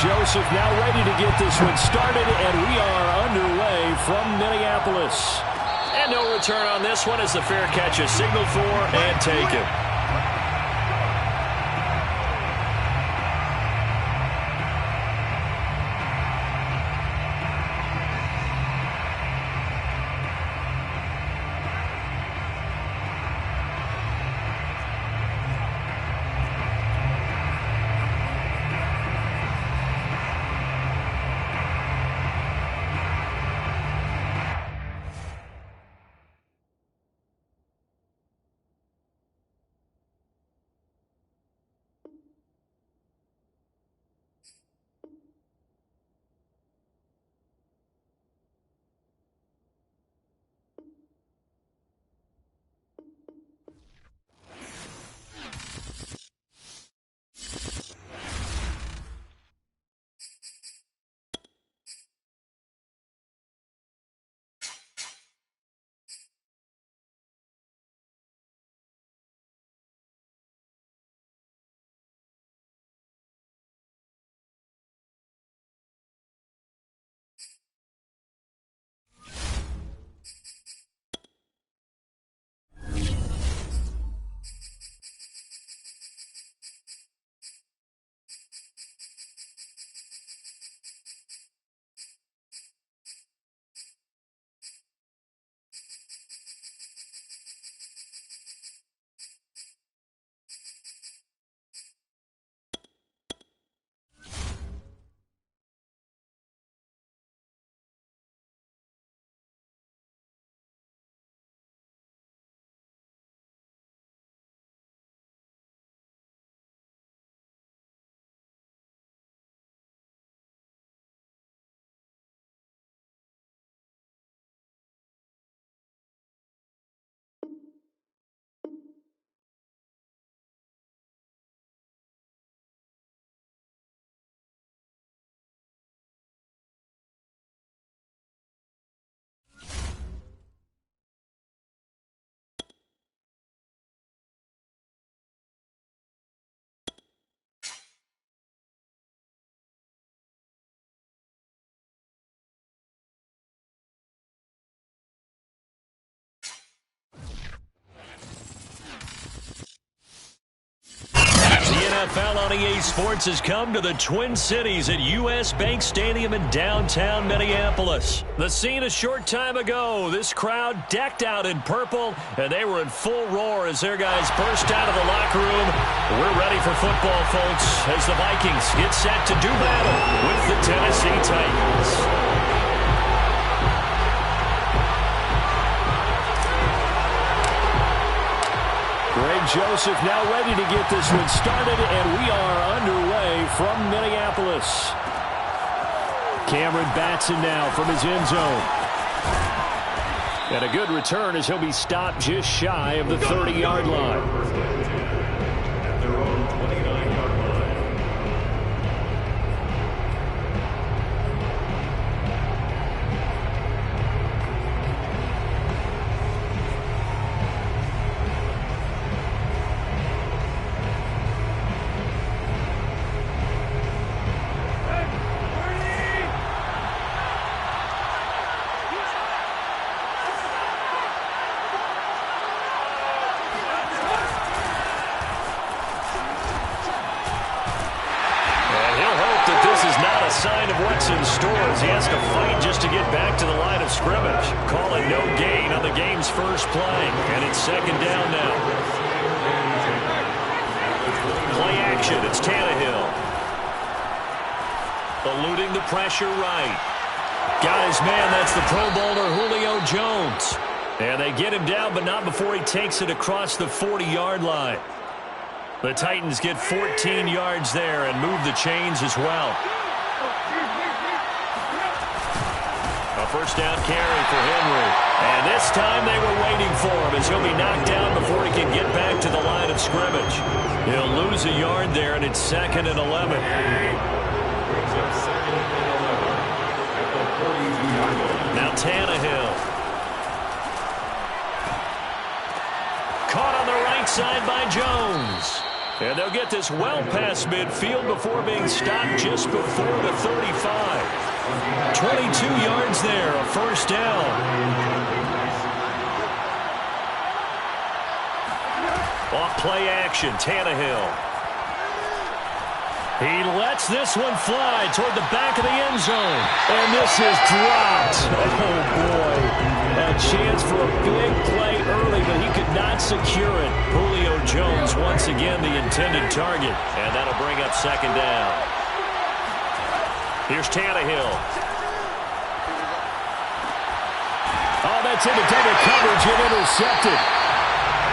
Joseph now ready to get this one started, and we are underway from Minneapolis. And no return on this one as the fair catch is signaled for and taken. NFL on EA Sports has come to the Twin Cities at U.S. Bank Stadium in downtown Minneapolis. The scene a short time ago, this crowd decked out in purple, and they were in full roar as their guys burst out of the locker room. We're ready for football, folks, as the Vikings get set to do battle with the Tennessee Titans. Joseph now ready to get this one started, and we are underway from Minneapolis. Cameron Batson now from his end zone. And a good return as he'll be stopped just shy of the 30-yard line. Sign of what's in store as he has to fight just to get back to the line of scrimmage. Calling no gain on the game's first play, and it's second down now. Play action, it's Tannehill. Eluding the pressure right. Got his man, that's the Pro Bowler Julio Jones. And they get him down, but not before he takes it across the 40-yard line. The Titans get 14 yards there and move the chains as well. A first down carry for Henry. And this time they were waiting for him as he'll be knocked down before he can get back to the line of scrimmage. He'll lose a yard there, and it's 2nd and 11. Now Tannehill. Caught on the right side by Jones. And they'll get this well past midfield before being stopped just before the 35. 22 yards there, a first down. Off play action, Tannehill. He lets this one fly toward the back of the end zone. And this is dropped. Oh, boy. A chance for a big play early, but he could not secure it. Julio Jones, once again, the intended target. And that'll bring up second down. Here's Tannehill. Oh, that's into double coverage and intercepted.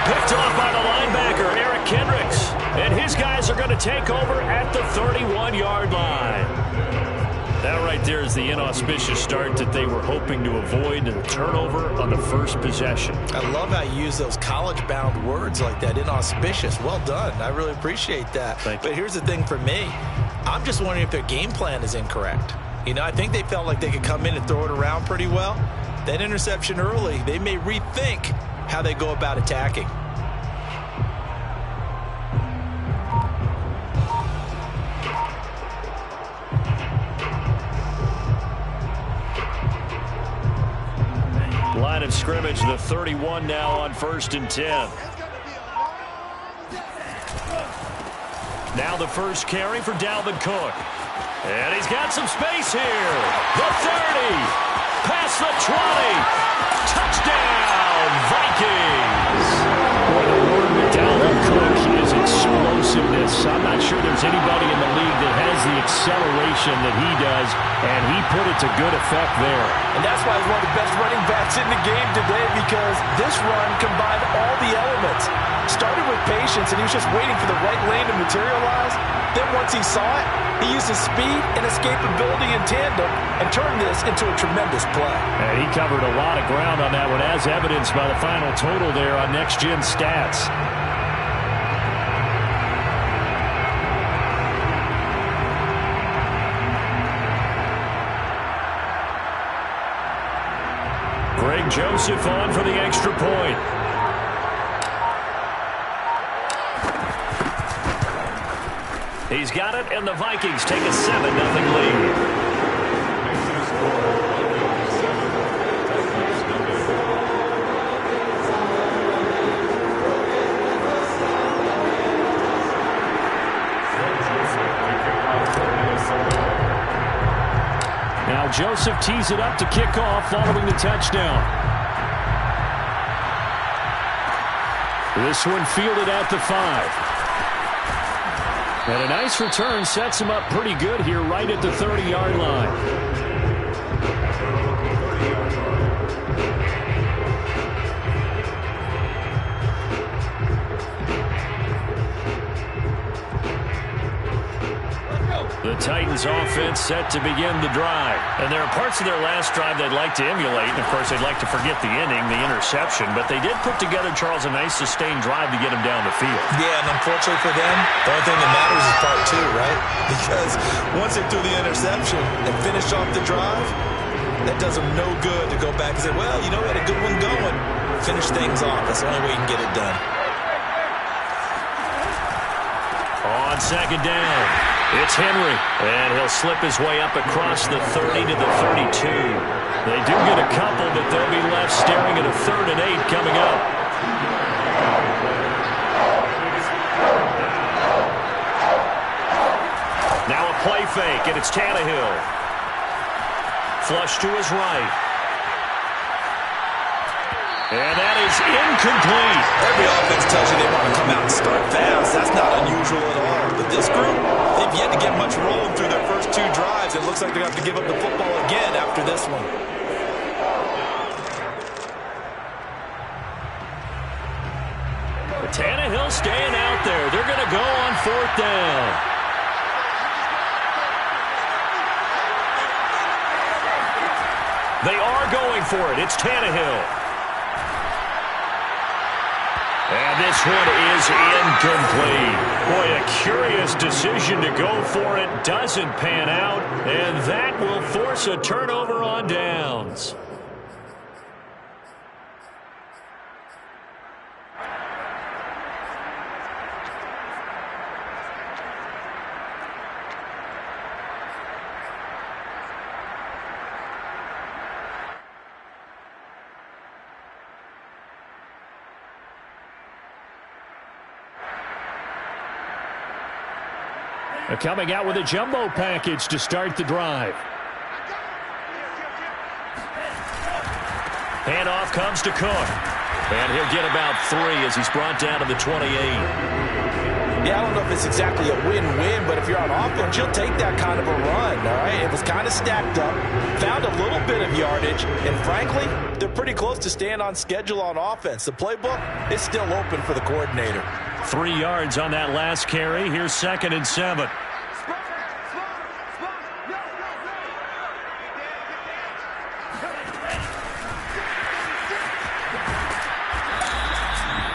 Picked off by the linebacker, Eric Kendricks. And his guys are going to take over at the 31-yard line. That right there is the inauspicious start that they were hoping to avoid, and the turnover on the first possession. I love how you use those college-bound words like that, inauspicious. Well done. I really appreciate that. But here's the thing for me. I'm just wondering if their game plan is incorrect. You know, I think they felt like they could come in and throw it around pretty well. That interception early, they may rethink how they go about attacking. Line of scrimmage, the 31 now on 1st and 10. Now the first carry for Dalvin Cook. And he's got some space here. The 30. Past the 20. Touchdown, Vikings. Boy, the word with Dalvin Cook is explosiveness. I'm not sure there's anybody in the league that has the acceleration that he does, and he put it to good effect there. And that's why he's one of the best running backs in the game today, because this run combined all the elements. Started with patience, and he was just waiting for the right lane to materialize. Then once he saw it, he used his speed and escapability in tandem and turned this into a tremendous play. And he covered a lot of ground on that one, as evidenced by the final total there on Next Gen Stats. Greg Joseph on for the extra point. He's got it, and the Vikings take a 7-0 lead. Now Joseph tees it up to kick off following the touchdown. This one fielded at the 5. And a nice return sets him up pretty good here right at the 30-yard line. The Titans offense set to begin the drive. And there are parts of their last drive they'd like to emulate. And, of course, they'd like to forget the ending, the interception. But they did put together, Charles, a nice sustained drive to get him down the field. Yeah, and unfortunately for them, the only thing that matters is part 2, right? Because once they threw the interception and finished off the drive, that does them no good to go back and say, well, you know, we had a good one going. Finish things off. That's the only way you can get it done. On second down, it's Henry, and he'll slip his way up across the 30 to the 32. They do get a couple, but they'll be left staring at a 3rd and 8 coming up. Now a play fake, and it's Tannehill. Flush to his right. And that is incomplete. Every offense tells you they want to come out and start fast. That's not unusual at all. But this group, they've yet to get much rolling through their first 2 drives. It looks like they're going to have to give up the football again after this one. Tannehill staying out there. They're going to go on 4th down. They are going for it. It's Tannehill. And this one is incomplete. Boy, a curious decision to go for it. Doesn't pan out. And that will force a turnover on downs. Coming out with a jumbo package to start the drive. Handoff comes to Cook. And he'll get about 3 as he's brought down to the 28. Yeah, I don't know if it's exactly a win-win, but if you're on offense, you'll take that kind of a run, all right? It was kind of stacked up, found a little bit of yardage, and frankly, they're pretty close to staying on schedule on offense. The playbook is still open for the coordinator. 3 yards on that last carry. Here's 2nd and 7.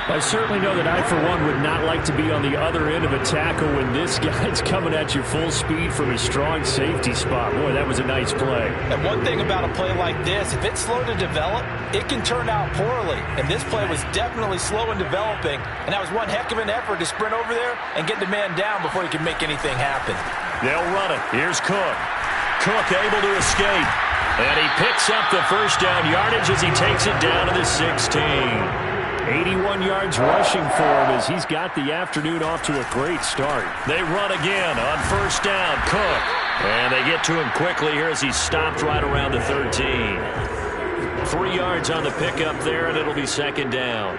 I certainly know that I, for one, would not like to be on the other end of a tackle when this guy's coming at you full speed from a strong safety spot. Boy, that was a nice play. And one thing about a play like this, if it's slow to develop, it can turn out poorly. And this play was definitely slow in developing, and that was one heck of an effort to sprint over there and get the man down before he could make anything happen. They'll run it. Here's Cook. Cook able to escape. And he picks up the first down yardage as he takes it down to the 16. 81 yards rushing for him as he's got the afternoon off to a great start. They run again on first down. Cook. And they get to him quickly here as he's stopped right around the 13. 3 yards on the pickup there, and it'll be 2nd down.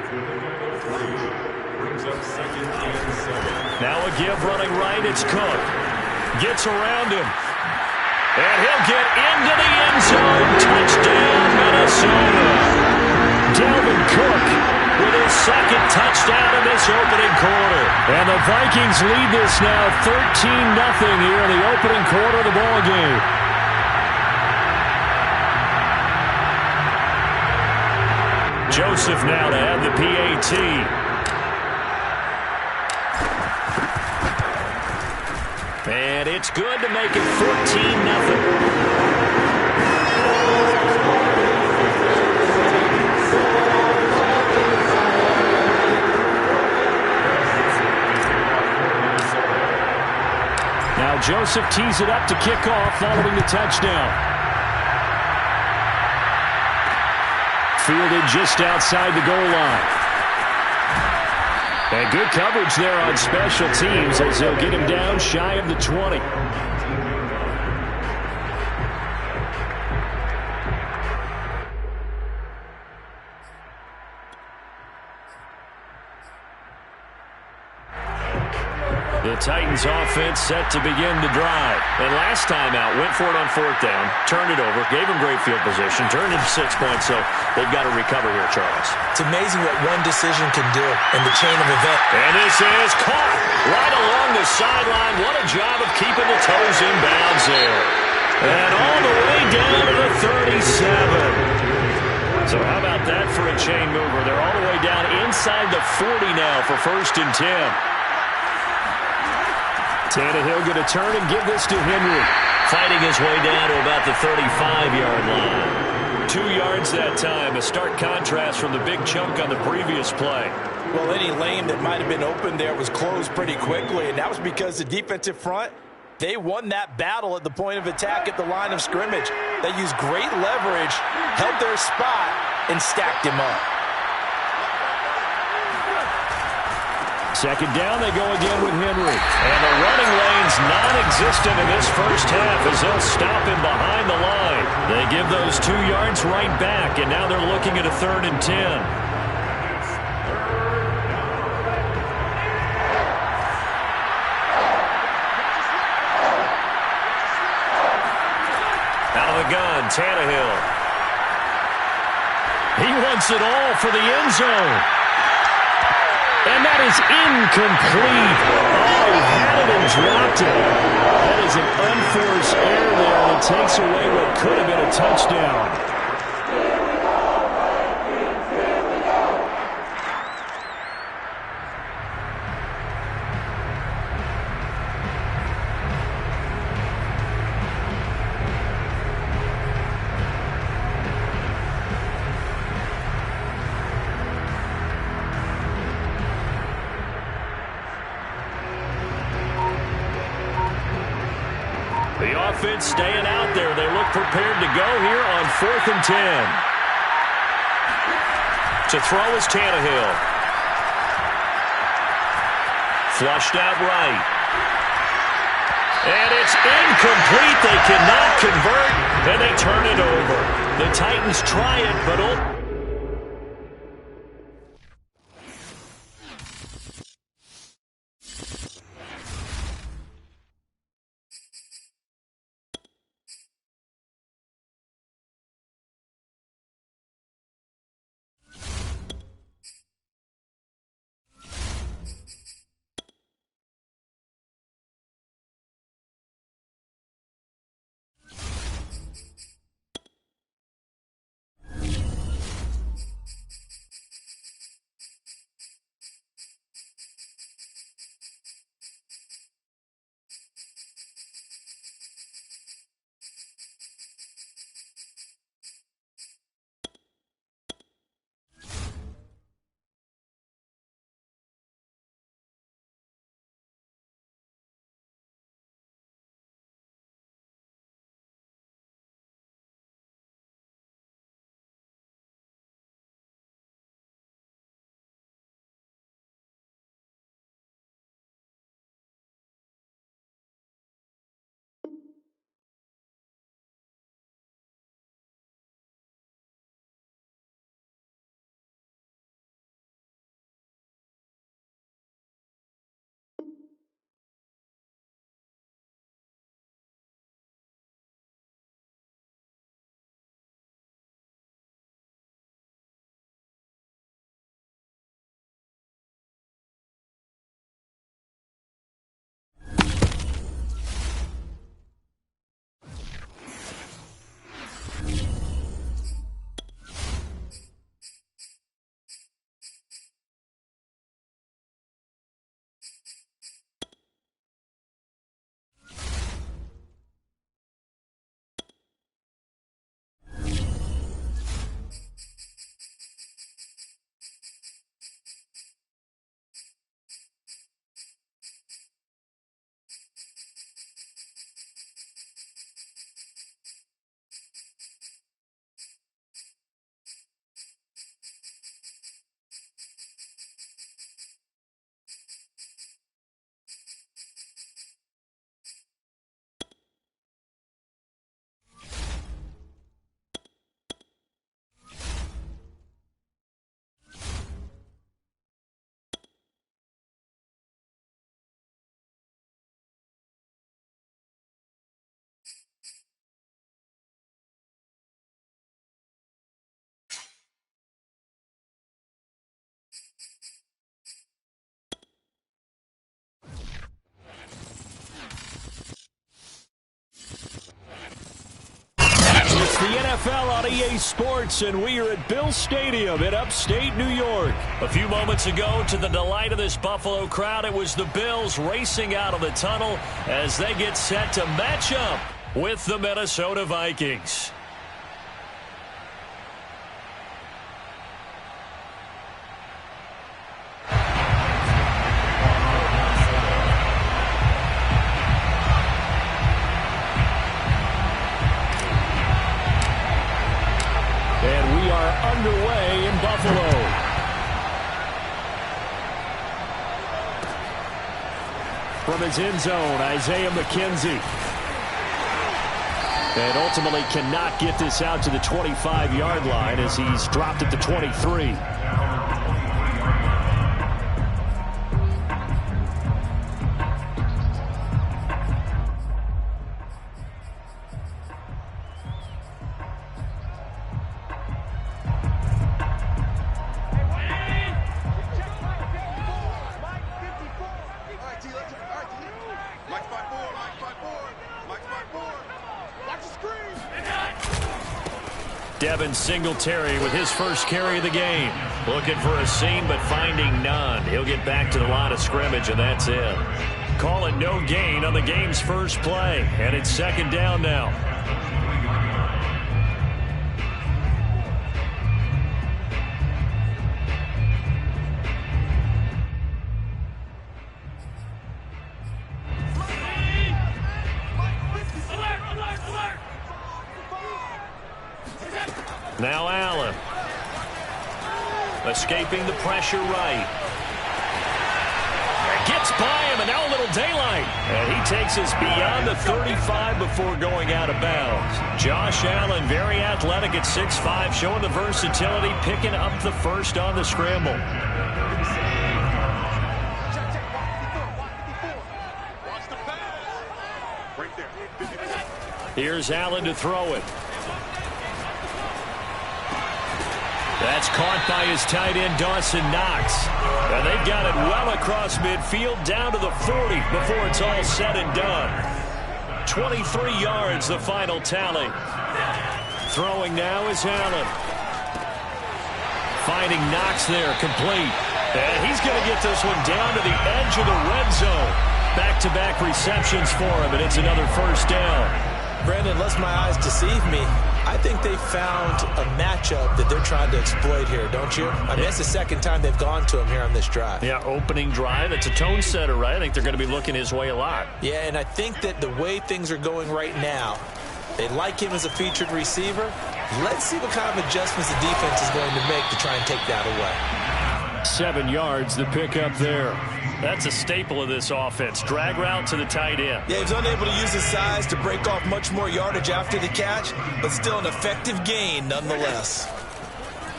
Now a give running right. It's Cook. Gets around him. And he'll get into the end zone. Touchdown, Minnesota. Dalvin Cook with his 2nd touchdown in this opening quarter. And the Vikings lead this now 13-0 here in the opening quarter of the ballgame. Joseph now to have the PAT. And it's good to make it 14-0. Now Joseph tees it up to kick off following the touchdown. Fielded just outside the goal line. And good coverage there on special teams as they'll get him down shy of the 20. The Titans offense set to begin the drive. And last time out, went for it on 4th down, turned it over, gave him great field position, turned into 6 points, so they've got to recover here, Charles. It's amazing what one decision can do in the chain of events. And this is caught right along the sideline. What a job of keeping the toes in bounds there. And all the way down to the 37. So how about that for a chain mover? They're all the way down inside the 40 now for 1st and 10. Tannehill going to turn and give this to Henry. Fighting his way down to about the 35-yard line. 2 yards that time. A stark contrast from the big chunk on the previous play. Well, any lane that might have been open there was closed pretty quickly, and that was because the defensive front, they won that battle at the point of attack at the line of scrimmage. They used great leverage, held their spot, and stacked him up. 2nd down, they go again with Henry. And the running lane's non-existent in this first half as they'll stop him behind the line. They give those 2 yards right back, and now they're looking at a 3rd and 10. Out of the gun, Tannehill. He wants it all for the end zone. And that is incomplete. Oh, he had it and dropped it. That is an unforced error there, and it takes away what could have been a touchdown. Offense staying out there. They look prepared to go here on 4th and 10. To throw is Tannehill. Flushed out right. And it's incomplete. They cannot convert, and they turn it over. The Titans try it, but the NFL on EA Sports, and we are at Bill Stadium in upstate New York. A few moments ago, to the delight of this Buffalo crowd, it was the Bills racing out of the tunnel as they get set to match up with the Minnesota Vikings. Underway in Buffalo. From his end zone, Isaiah McKenzie. And ultimately cannot get this out to the 25-yard line as he's dropped at the 23. Singletary with his first carry of the game. Looking for a seam, but finding none. He'll get back to the line of scrimmage, and that's it. Call it no gain on the game's first play, and it's second down now. Now Allen. Escaping the pressure right. Gets gets by him, and now a little daylight. And he takes us beyond the 35 before going out of bounds. Josh Allen, very athletic at 6'5", showing the versatility, picking up the first on the scramble. Here's Allen to throw it. That's caught by his tight end, Dawson Knox. And they've got it well across midfield, down to the 40 before it's all said and done. 23 yards, the final tally. Throwing now is Allen. Finding Knox there, complete. And he's going to get this one down to the edge of the red zone. Back-to-back receptions for him, and it's another first down. Brandon, unless my eyes deceive me, I think they found a matchup that they're trying to exploit here, don't you? I mean, that's the second time they've gone to him here on this drive. Yeah, opening drive. It's a tone setter, right? I think they're going to be looking his way a lot. Yeah, and I think that the way things are going right now, they like him as a featured receiver. Let's see what kind of adjustments the defense is going to make to try and take that away. 7 yards, the pickup there. That's a staple of this offense. Drag route to the tight end. Yeah, he was unable to use his size to break off much more yardage after the catch, but still an effective gain nonetheless.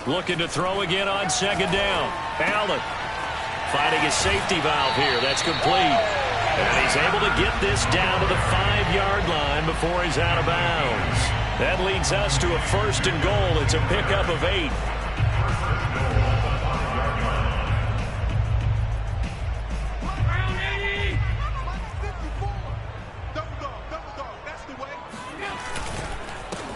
Looking to throw again on second down. Allen finding his safety valve here. That's complete. And he's able to get this down to the 5-yard line before he's out of bounds. That leads us to a first and goal. It's a pickup of 8.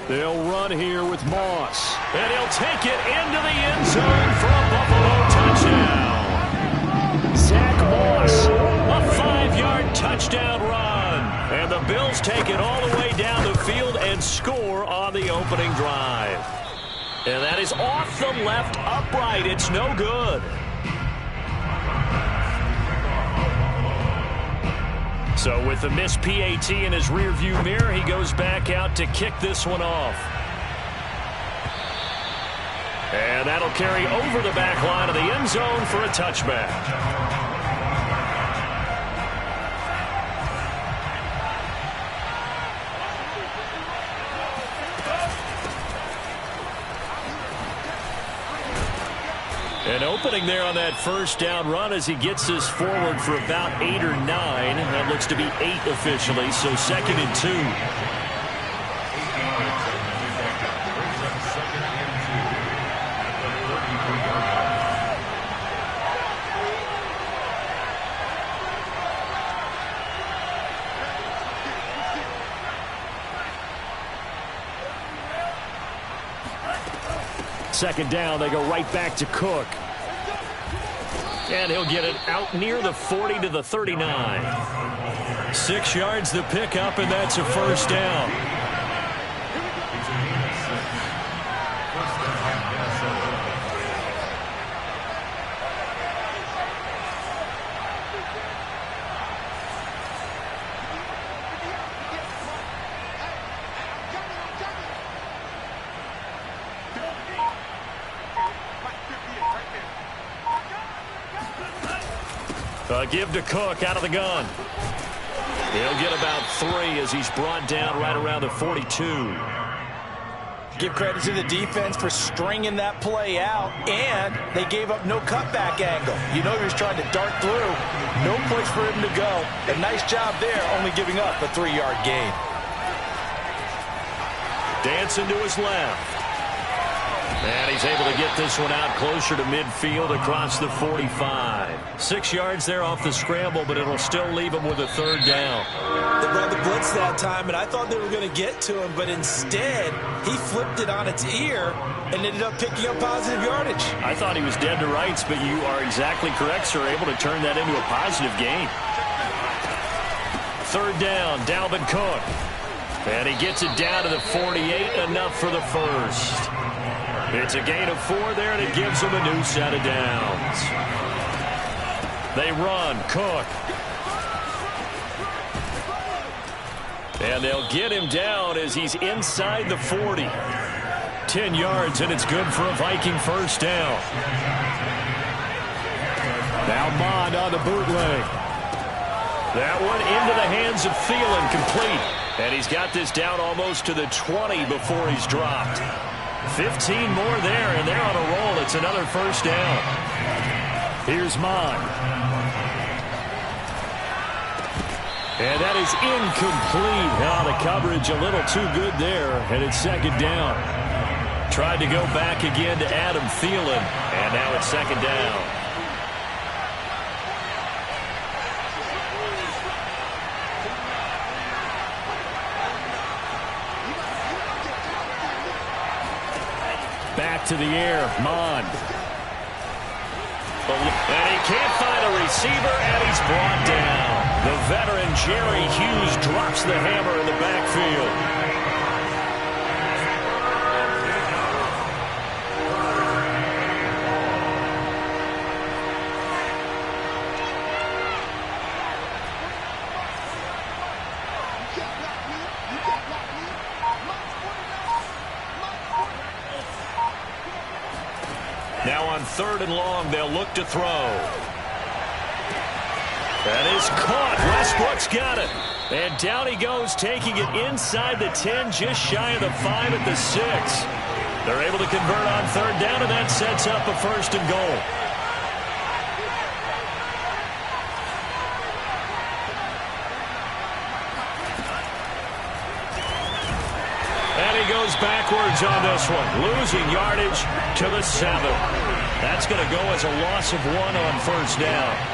They'll run here with Moss. And he'll take it into the end zone for a Buffalo touchdown. Zach Moss, a 5-yard touchdown run. And the Bills take it all the way down the field and score on the opening drive. And that is off the left upright. It's no good. So with the missed PAT in his rearview mirror, he goes back out to kick this one off. And that'll carry over the back line of the end zone for a touchback. An opening there on that first down run as he gets this forward for about 8 or 9. That looks to be 8 officially, so 2nd and 2. Second down, they go right back to Cook. And he'll get it out near the 40 to the 39. 6 yards the pickup, and that's a first down. Give to Cook out of the gun. He'll get about 3 as he's brought down right around the 42. Give credit to the defense for stringing that play out, and they gave up no cutback angle. You know he was trying to dart through. No place for him to go. A nice job there, only giving up a 3-yard gain. Dancing to his left. And he's able to get this one out closer to midfield across the 45. 6 yards there off the scramble, but it'll still leave him with a third down. They brought the blitz that time, and I thought they were going to get to him, but instead he flipped it on its ear and ended up picking up positive yardage. I thought he was dead to rights, but you are exactly correct, sir. Able to turn that into a positive gain. Third down, Dalvin Cook. And he gets it down to the 48, enough for the first. It's a gain of 4 there, and it gives them a new set of downs. They run, Cook. And they'll get him down as he's inside the 40. 10 yards, and it's good for a Viking first down. Now Mond on the bootleg. That one into the hands of Thielen, complete. And he's got this down almost to the 20 before he's dropped. 15 more there, and they're on a roll. It's another first down. Here's Mon. And that is incomplete. Now the coverage a little too good there, and it's second down. Tried to go back again to Adam Thielen, and now it's second down. Back to the air, Mon. And he can't find a receiver, and he's brought down. The veteran Jerry Hughes drops the hammer in the backfield. Now on 3rd and long, they'll look to throw. That is caught. Westbrook's got it. And down he goes, taking it inside the 10, just shy of the 5 at the 6. They're able to convert on 3rd down, and that sets up a 1st and goal. And he goes backwards on this one, losing yardage to the 7. That's going to go as a loss of 1 on 1st down.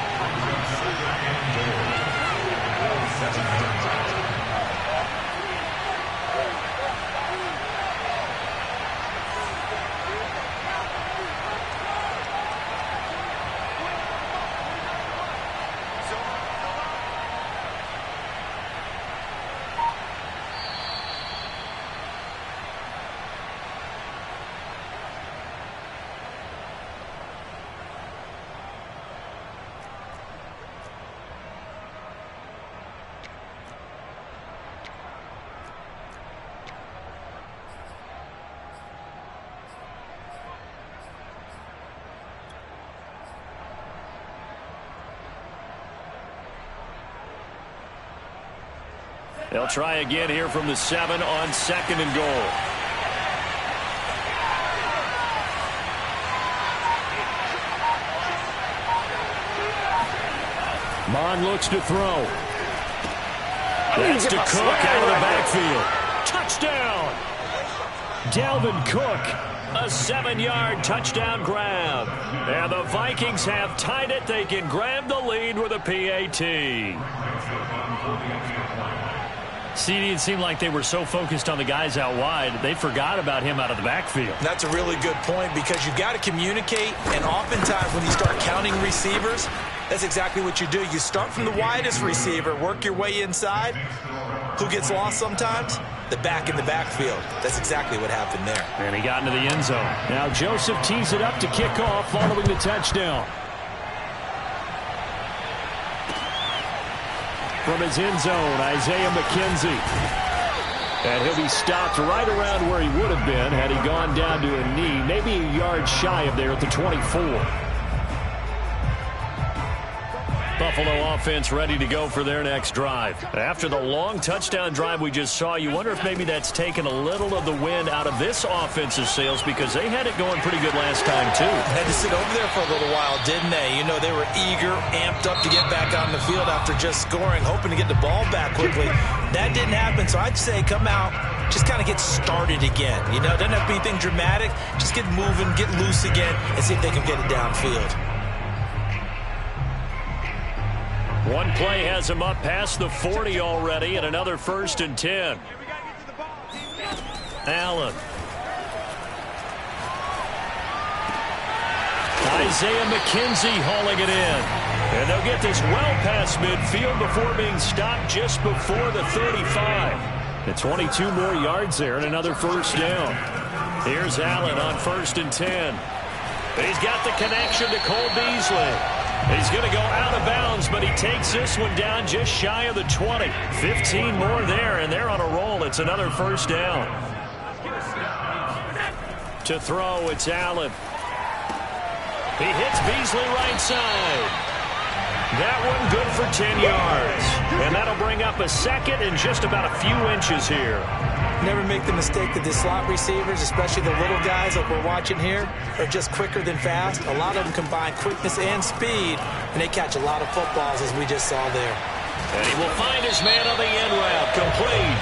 They'll try again here from the 7 on 2nd and goal. Mon looks to throw. That's to Cook out of the backfield. Touchdown! Dalvin Cook, a 7-yard touchdown grab. And the Vikings have tied it. They can grab the lead with a PAT. CD, it seemed like they were so focused on the guys out wide, they forgot about him out of the backfield. That's a really good point because you've got to communicate, and oftentimes when you start counting receivers, that's exactly what you do. You start from the widest receiver, work your way inside. Who gets lost sometimes? The back in the backfield. That's exactly what happened there. And he got into the end zone. Now Joseph tees it up to kick off following the touchdown. From his end zone, Isaiah McKenzie. And he'll be stopped right around where he would have been had he gone down to a knee, maybe a yard shy of there at the 24. Buffalo offense ready to go for their next drive. After the long touchdown drive we just saw, you wonder if maybe that's taken a little of the wind out of this offensive sails because they had it going pretty good last time, too. Had to sit over there for a little while, didn't they? You know, they were eager, amped up to get back on the field after just scoring, hoping to get the ball back quickly. That didn't happen, so I'd say come out, just kind of get started again. You know, doesn't have to be anything dramatic. Just get moving, get loose again, and see if they can get it downfield. One play has him up past the 40 already, and another 1st and 10. Allen. Isaiah McKenzie hauling it in. And they'll get this well past midfield before being stopped just before the 35. And 22 more yards there and another 1st down. Here's Allen on 1st and 10. He's got the connection to Cole Beasley. He's going to go out of bounds, but he takes this one down just shy of the 20. 15 more there, and they're on a roll. It's another 1st down. To throw, it's Allen. He hits Beasley right side. That one good for 10 yards. And that'll bring up a second and just about a few inches here. Never make the mistake that the slot receivers, especially the little guys like we're watching here, are just quicker than fast. A lot of them combine quickness and speed, and they catch a lot of footballs, as we just saw there. And he will find his man on the end route, complete.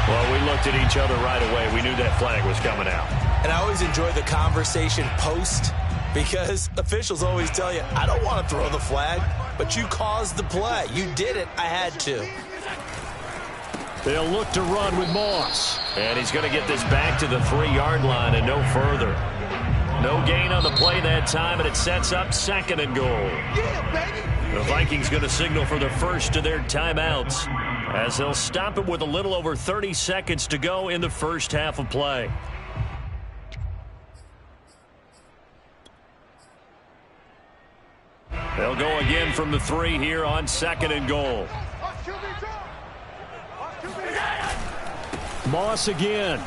Well, we looked at each other right away. We knew that flag was coming out. And I always enjoy the conversation post, because officials always tell you, I don't want to throw the flag, but you caused the play. You did it. I had to. They'll look to run with Moss. And he's going to get this back to the 3-yard line and no further. No gain on the play that time, and it sets up 2nd and goal. The Vikings going to signal for the first of their timeouts, as they'll stop it with a little over 30 seconds to go in the first half of play. They'll go again from the 3 here on 2nd and goal. Moss again.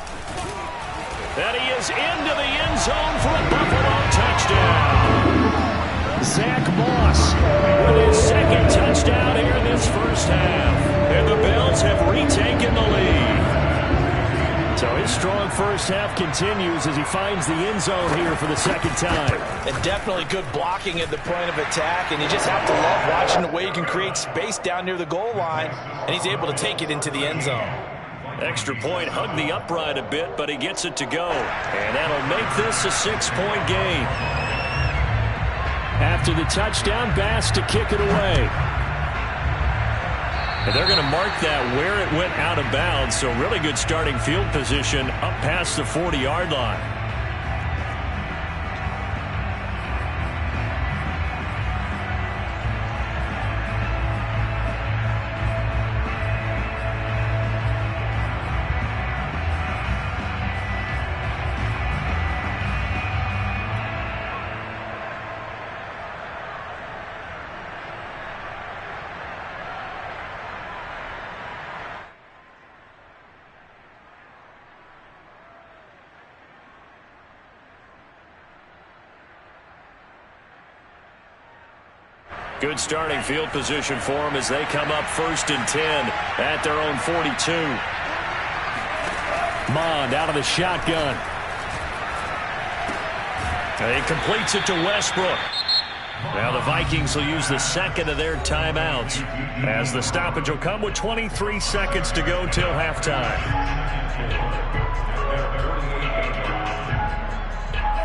And he is into the end zone for a Buffalo touchdown. Zach Moss with his 2nd touchdown here in this first half. And the Bills have retaken the lead. So his strong first half continues as he finds the end zone here for the 2nd time. And definitely good blocking at the point of attack, and you just have to love watching the way you can create space down near the goal line, and he's able to take it into the end zone. Extra point, hugged the upright a bit, but he gets it to go. And that'll make this a 6-point game. After the touchdown, Bass to kick it away. And they're going to mark that where it went out of bounds, so really good starting field position up past the 40-yard line. Good starting field position for them as they come up 1st and 10 at their own 42. Mond out of the shotgun. And he completes it to Westbrook. Now the Vikings will use the 2nd of their timeouts as the stoppage will come with 23 seconds to go till halftime.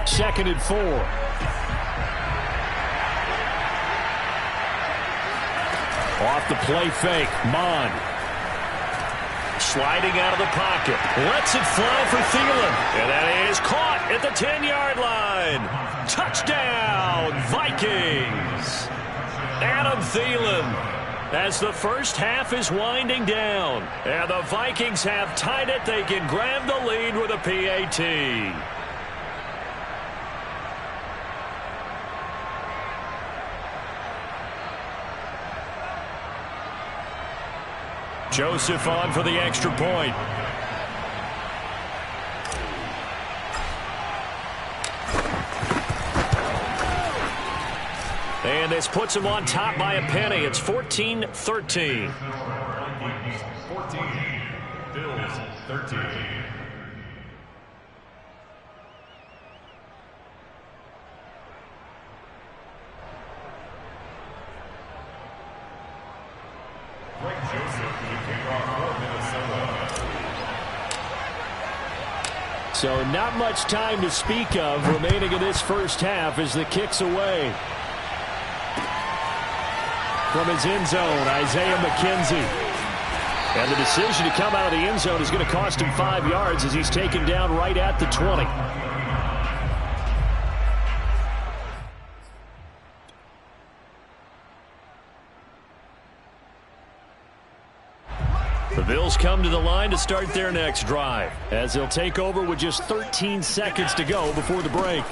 2nd and 4. Off the play fake, Mond. Sliding out of the pocket. Lets it fly for Thielen. And that is caught at the 10-yard line. Touchdown, Vikings. Adam Thielen, as the first half is winding down. And the Vikings have tied it. They can grab the lead with a PAT. Joseph on for the extra point. And this puts him on top by a penny. It's 14-13. 14, Bills 13. So not much time to speak of remaining in this first half as the kick's away. From his end zone, Isaiah McKenzie. And the decision to come out of the end zone is going to cost him 5 yards as he's taken down right at the 20. The Bills come to the line to start their next drive as they'll take over with just 13 seconds to go before the break.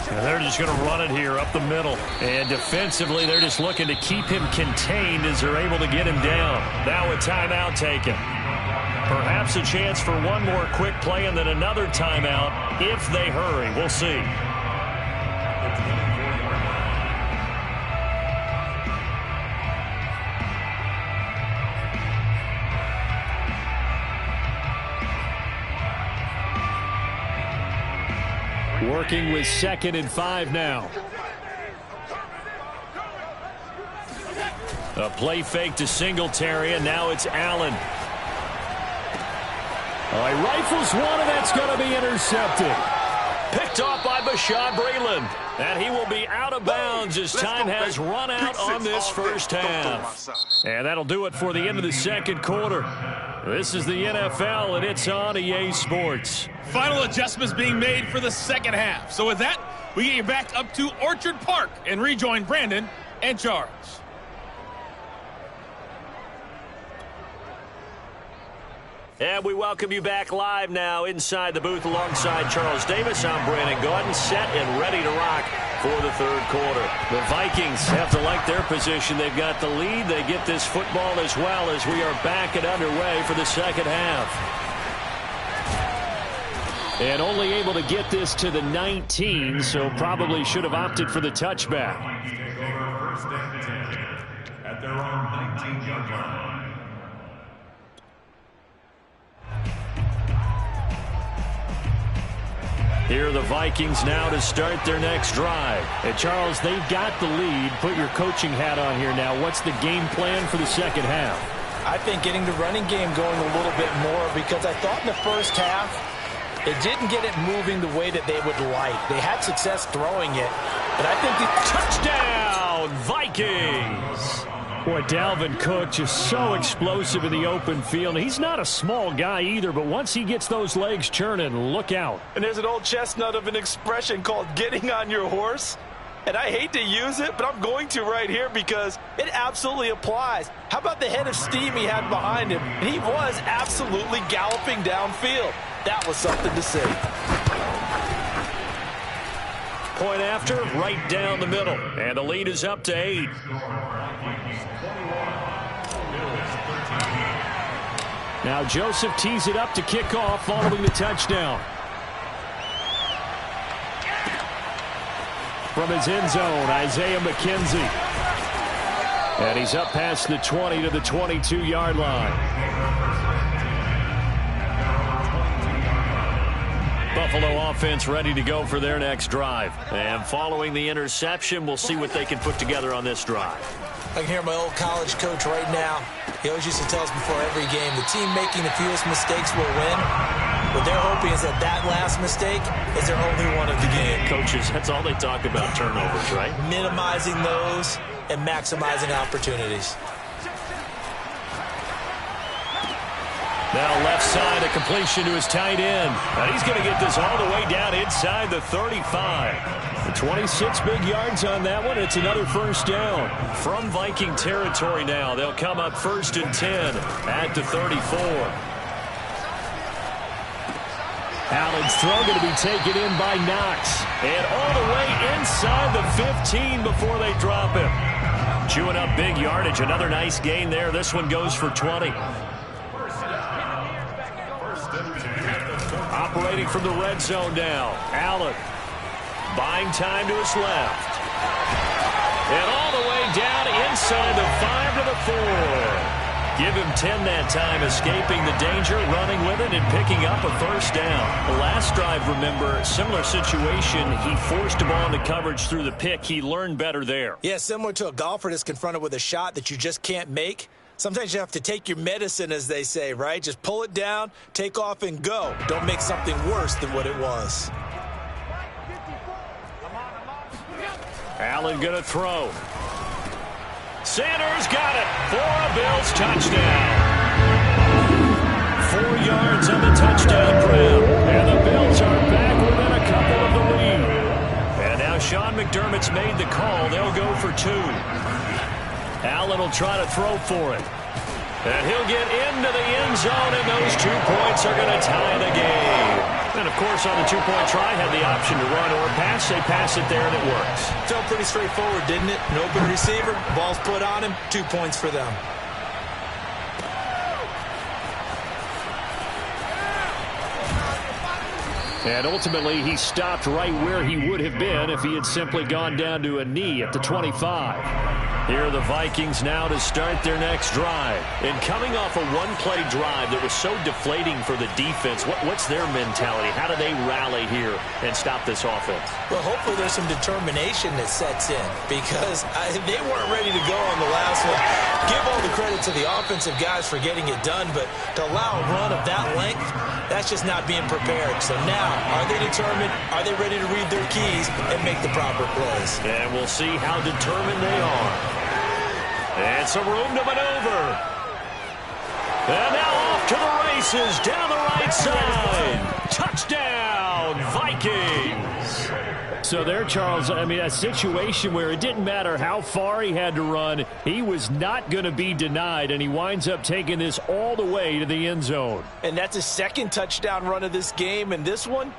And they're just going to run it here up the middle. And defensively, they're just looking to keep him contained as they're able to get him down. Now a timeout taken. Perhaps a chance for one more quick play and then another timeout if they hurry. We'll see. Working with 2nd and 5 now. A play fake to Singletary, and now it's Allen. Oh, he rifles one, and that's going to be intercepted. Picked off by Bashaud Breeland. And he will be out of bounds as time has run out on this first half. And that'll do it for the end of the second quarter. This is the NFL, and it's on EA Sports. Final adjustments being made for the second half. So with that, we get you back up to Orchard Park and rejoin Brandon and Charles. And we welcome you back live now inside the booth alongside Charles Davis. I'm Brandon Gaudin, set and ready to rock for the third quarter. The Vikings have to like their position. They've got the lead. They get this football as well as we are back and underway for the second half. And only able to get this to the 19, so probably should have opted for the touchback. At their own 19-yard line. Here are the Vikings now to start their next drive. And Charles, they've got the lead. Put your coaching hat on here now. What's the game plan for the second half? I think getting the running game going a little bit more, because I thought in the first half it didn't get it moving the way that they would like. They had success throwing it, but I think the touchdown Vikings. Boy, Dalvin Cook just so explosive in the open field. He's not a small guy either, but once he gets those legs churning, look out. And there's an old chestnut of an expression called getting on your horse. And I hate to use it, but I'm going to right here because it absolutely applies. How about the head of steam he had behind him? He was absolutely galloping downfield. That was something to see. Point after, right down the middle. And the lead is up to 8. Now Joseph tees it up to kick off following the touchdown. From his end zone, Isaiah McKenzie. And he's up past the 20 to the 22-yard line. Buffalo offense ready to go for their next drive. And following the interception, we'll see what they can put together on this drive. I can hear my old college coach right now. He always used to tell us before every game, the team making the fewest mistakes will win. What they're hoping is that that last mistake is their only one of the game. Coaches, that's all they talk about, turnovers, right? Minimizing those and maximizing opportunities. Now left side, a completion to his tight end. And he's going to get this all the way down inside the 35. 26 big yards on that one. It's another first down. From Viking territory now, they'll come up 1st and 10 at the 34. Allen's throw going to be taken in by Knox. And all the way inside the 15 before they drop him. Chewing up big yardage. Another nice gain there. This one goes for 20. Operating from the red zone now. Allen buying time to his left. And all the way down inside the 5 to the 4. Give him 10 that time, escaping the danger, running with it, and picking up a first down. The last drive, remember, similar situation. He forced a ball into coverage through the pick. He learned better there. Yeah, similar to a golfer that's confronted with a shot that you just can't make. Sometimes you have to take your medicine, as they say, right? Just pull it down, take off, and go. Don't make something worse than what it was. Allen gonna throw. Sanders got it for a Bills touchdown. 4 yards on the touchdown grab. And the Bills are back within a couple of the lead. And now Sean McDermott's made the call. They'll go for 2. Allen will try to throw for it. And he'll get into the end zone, and those 2 points are going to tie the game. And, of course, on the 2-point try, had the option to run or pass. They pass it there, and it works. Felt pretty straightforward, didn't it? An open receiver, ball's put on him, 2 points for them. And ultimately, he stopped right where he would have been if he had simply gone down to a knee at the 25. Here are the Vikings now to start their next drive. And coming off a one-play drive that was so deflating for the defense, what's their mentality? How do they rally here and stop this offense? Well, hopefully there's some determination that sets in because they weren't ready to go on the last one. Give all the credit to the offensive guys for getting it done, but to allow a run of that length, that's just not being prepared. So now, are they determined? Are they ready to read their keys and make the proper plays? And we'll see how determined they are. And some room to maneuver. And now off to the races down the right side. Touchdown, Vikings. So there, Charles, I mean, a situation where it didn't matter how far he had to run. He was not going to be denied, and he winds up taking this all the way to the end zone. And that's his second touchdown run of this game, and this one,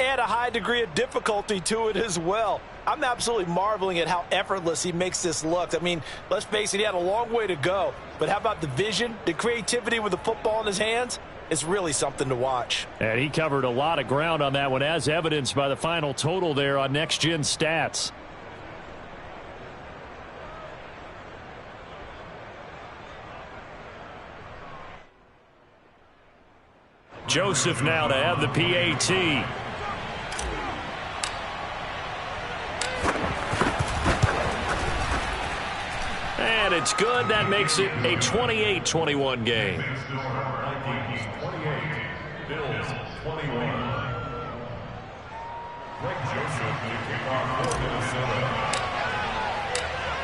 add a high degree of difficulty to it as well. I'm absolutely marveling at how effortless he makes this look. I mean, let's face it, he had a long way to go. But how about the vision, the creativity with the football in his hands? It's really something to watch. And he covered a lot of ground on that one, as evidenced by the final total there on Next Gen Stats. Joseph now to add the PAT. And it's good. That makes it a 28-21 game.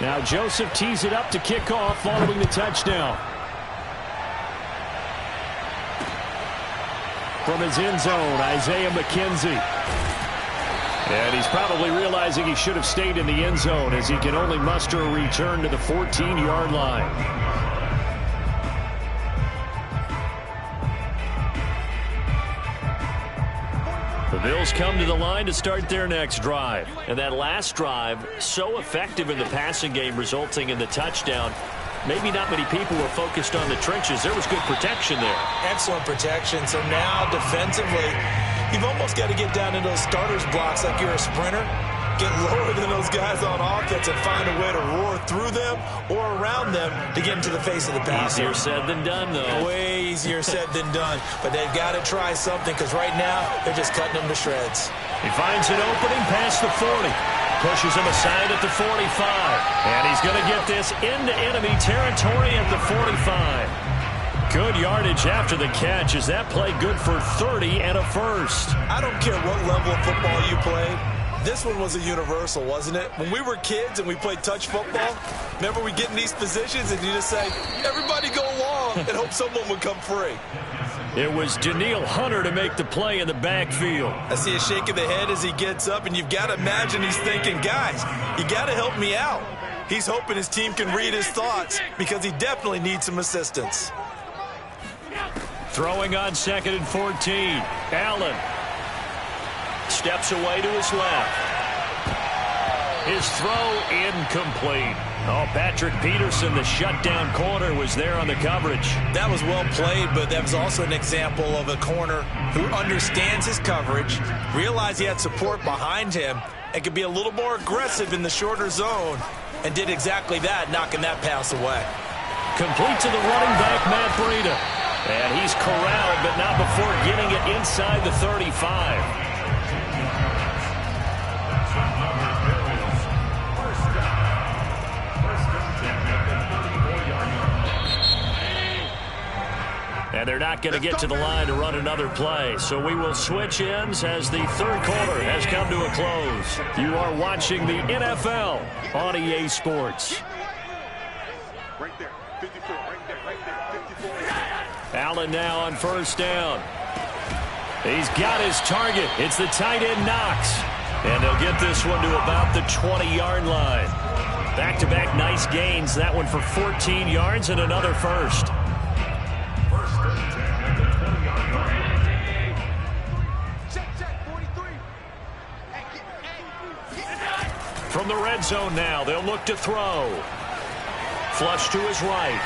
Now Joseph tees it up to kick off following the touchdown. From his end zone, Isaiah McKenzie. And he's probably realizing he should have stayed in the end zone as he can only muster a return to the 14-yard line. The Bills come to the line to start their next drive. And that last drive, so effective in the passing game, resulting in the touchdown. Maybe not many people were focused on the trenches. There was good protection there. Excellent protection. So now defensively, you've almost got to get down into those starters blocks like you're a sprinter. Get lower than those guys on offense and find a way to roar through them or around them to get into the face of the passer. Easier said than done, though. Way easier said than done. But they've got to try something because right now they're just cutting them to shreds. He finds an opening past the 40. Pushes him aside at the 45. And he's going to get this into enemy territory at the 45. Good yardage after the catch. Is that play good for 30 and a first? I don't care what level of football you played. This one was a universal, wasn't it? When we were kids and we played touch football, remember we get in these positions and you just say, everybody go along and hope someone would come free. It was Daniil Hunter to make the play in the backfield. I see a shake of the head as he gets up, and you've got to imagine he's thinking, guys, you got to help me out. He's hoping his team can read his thoughts because he definitely needs some assistance. Throwing on 2nd and 14. Allen steps away to his left. His throw incomplete. Oh, Patrick Peterson, the shutdown corner, was there on the coverage. That was well played, but that was also an example of a corner who understands his coverage, realized he had support behind him, and could be a little more aggressive in the shorter zone, and did exactly that, knocking that pass away. Complete to the running back, Matt Breida. And he's corralled, but not before getting it inside the 35. And they're not going to get to the line to run another play. So we will switch ends as the third quarter has come to a close. You are watching the NFL on EA Sports. Right there, 54, right there, 54. Allen now on first down. He's got his target. It's the tight end Knox. And they'll get this one to about the 20-yard line. Back-to-back nice gains. That one for 14 yards and another first. From the red zone now, they'll look to throw. Flush to his right.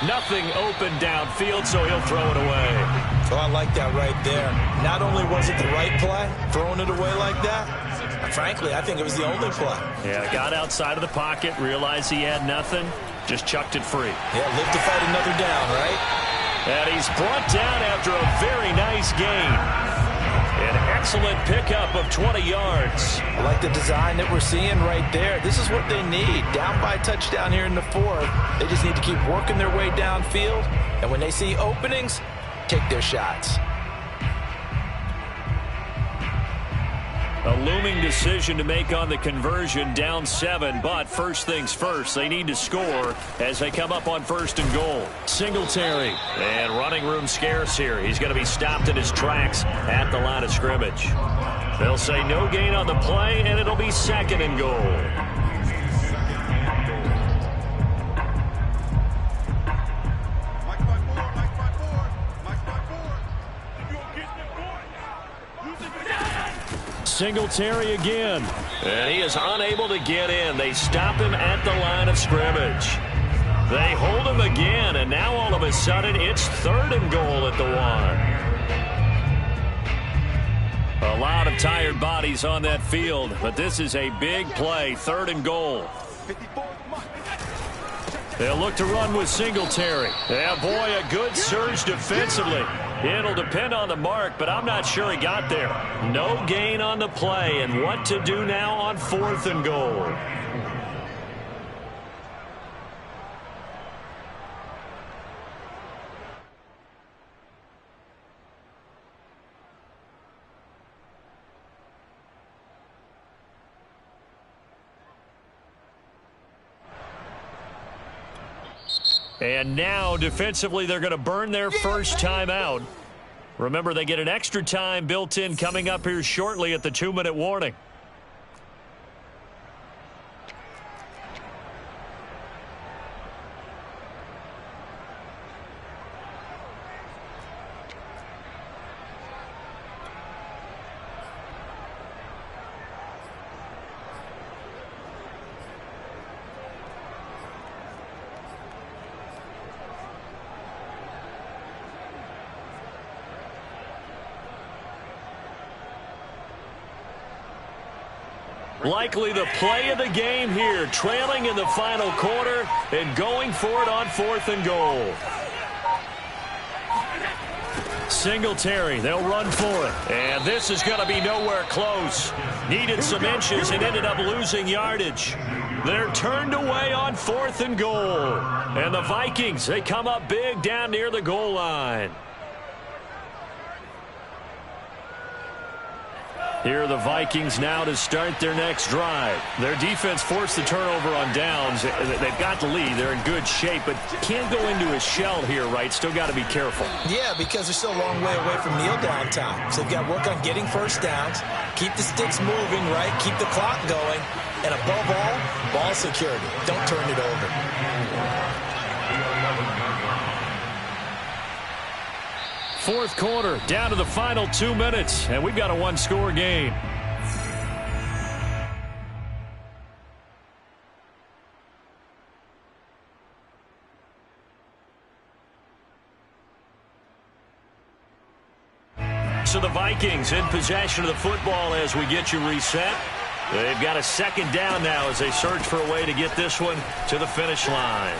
Nothing open downfield, so he'll throw it away. So I like that right there. Not only was it the right play, throwing it away like that, Frankly, I think it was the only play. Yeah, got outside of the pocket, realized he had nothing, just chucked it free. Yeah, live to fight another down, right? And he's brought down after a very nice gain. An excellent pickup of 20 yards. I like the design that we're seeing right there. This is what they need. Down by a touchdown here in the fourth. They just need to keep working their way downfield. And when they see openings, take their shots. A looming decision to make on the conversion, down 7, but first things first, they need to score as they come up on 1st and goal. Singletary, and running room scarce here. He's going to be stopped in his tracks at the line of scrimmage. They'll say no gain on the play, and it'll be 2nd and goal. Singletary again. And he is unable to get in. They stop him at the line of scrimmage. They hold him again, and now all of a sudden it's 3rd and goal at the 1. A lot of tired bodies on that field, but this is a big play. 3rd and goal. They'll look to run with Singletary. Yeah, boy, a good surge defensively. It'll depend on the mark, but I'm not sure he got there. No gain on the play, and what to do now on 4th and goal. And now, defensively, they're going to burn their first timeout. Remember, they get an extra time built in coming up here shortly at the 2-minute warning. Likely the play of the game here, trailing in the final quarter and going for it on 4th and goal. Singletary, they'll run for it. And this is going to be nowhere close. Needed some inches and ended up losing yardage. They're turned away on 4th and goal. And the Vikings, they come up big down near the goal line. Here are the Vikings now to start their next drive. Their defense forced the turnover on downs. They've got the lead. They're in good shape, but can't go into a shell here, right? Still got to be careful. Yeah, because they're still a long way away from kneel down time. So they've got to work on getting first downs, keep the sticks moving, right? Keep the clock going. And above all, ball security. Don't turn it over. 4th quarter, down to the final 2 minutes, and we've got a 1-score game. So the Vikings in possession of the football as we get you reset. They've got a 2nd down now as they search for a way to get this one to the finish line.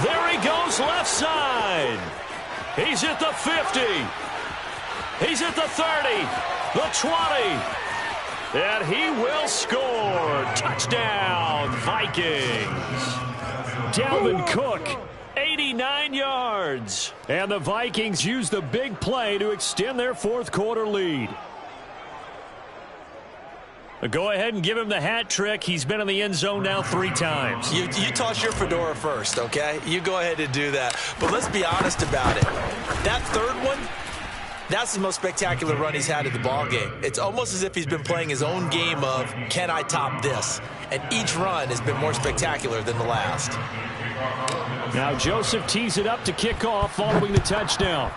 There he goes left side. He's at the 50. He's at the 30. The 20. And he will score. Touchdown, Vikings. Dalvin Cook, 89 yards. And the Vikings use the big play to extend their 4th quarter lead. Go ahead and give him the hat trick. He's been in the end zone now 3 times. You toss your fedora first, okay? You go ahead and do that. But let's be honest about it. That 3rd one, that's the most spectacular run he's had in the ballgame. It's almost as if he's been playing his own game of, can I top this? And each run has been more spectacular than the last. Now Joseph tees it up to kick off following the touchdown.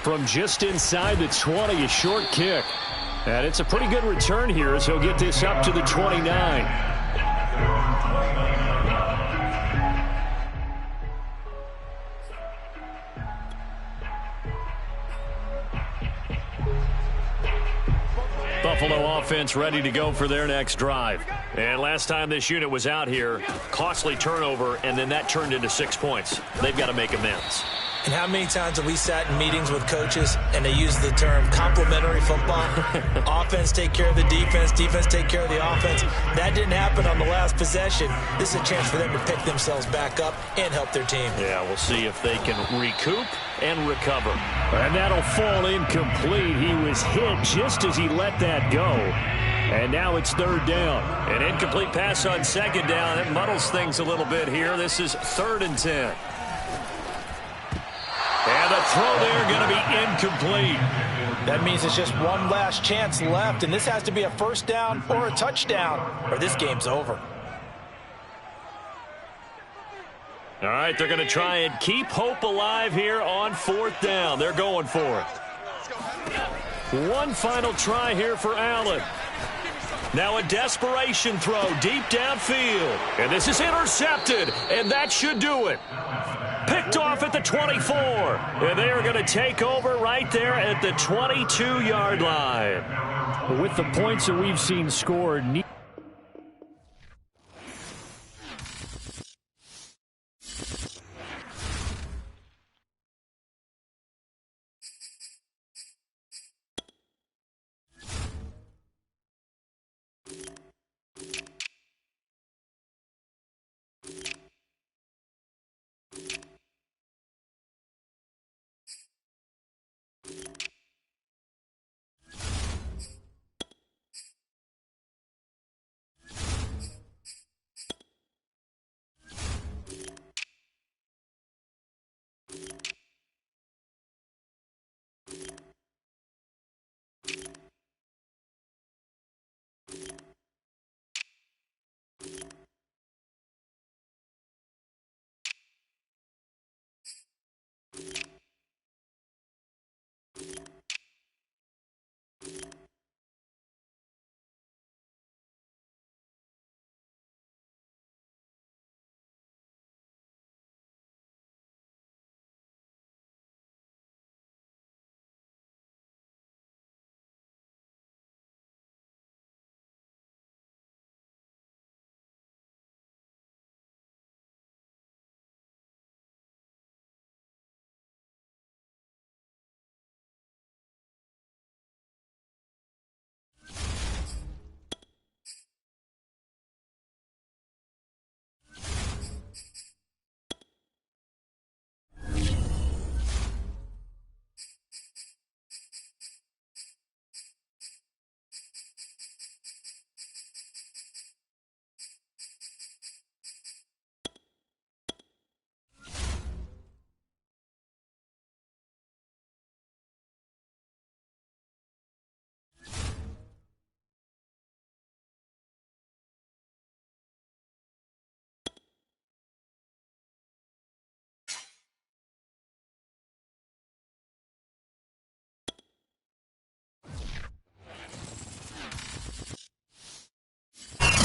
From just inside the 20, a short kick. And it's a pretty good return here as he'll get this up to the 29. Buffalo offense ready to go for their next drive. And last time this unit was out here, costly turnover, and then that turned into 6 points. They've got to make amends. And how many times have we sat in meetings with coaches and they use the term complementary football? Offense take care of the defense, defense take care of the offense. That didn't happen on the last possession. This is a chance for them to pick themselves back up and help their team. Yeah, we'll see if they can recoup and recover. And that'll fall incomplete. He was hit just as he let that go. And now it's third down. An incomplete pass on second down. It muddles things a little bit here. This is 3rd and 10. And the throw there going to be incomplete. That means it's just one last chance left, and this has to be a first down or a touchdown, or this game's over. All right, they're going to try and keep hope alive here on 4th down. They're going for it. One final try here for Allen. Now a desperation throw deep downfield. And this is intercepted, and that should do it. Picked off at the 24. And they are going to take over right there at the 22-yard line. With the points that we've seen scored,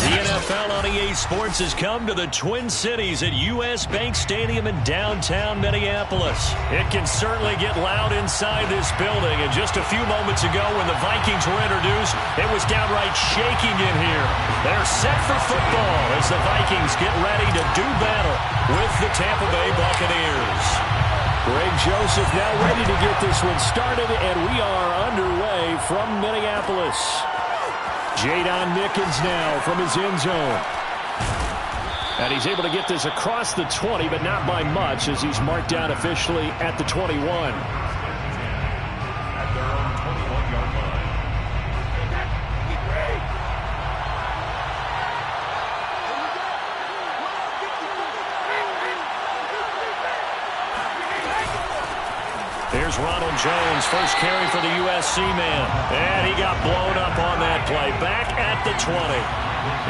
NFL on EA Sports has come to the Twin Cities at U.S. Bank Stadium in downtown Minneapolis. It can certainly get loud inside this building, and just a few moments ago when the Vikings were introduced, it was downright shaking in here. They're set for football as the Vikings get ready to do battle with the Tampa Bay Buccaneers. Greg Joseph now ready to get this one started, and we are underway from Minneapolis. Jadon Mickens now from his end zone. And he's able to get this across the 20, but not by much, as he's marked down officially at the 21. At their own 21-yard line. Here's Ronald Jones, first carry for the USC man. And he got blown up on that play. Back at the 20.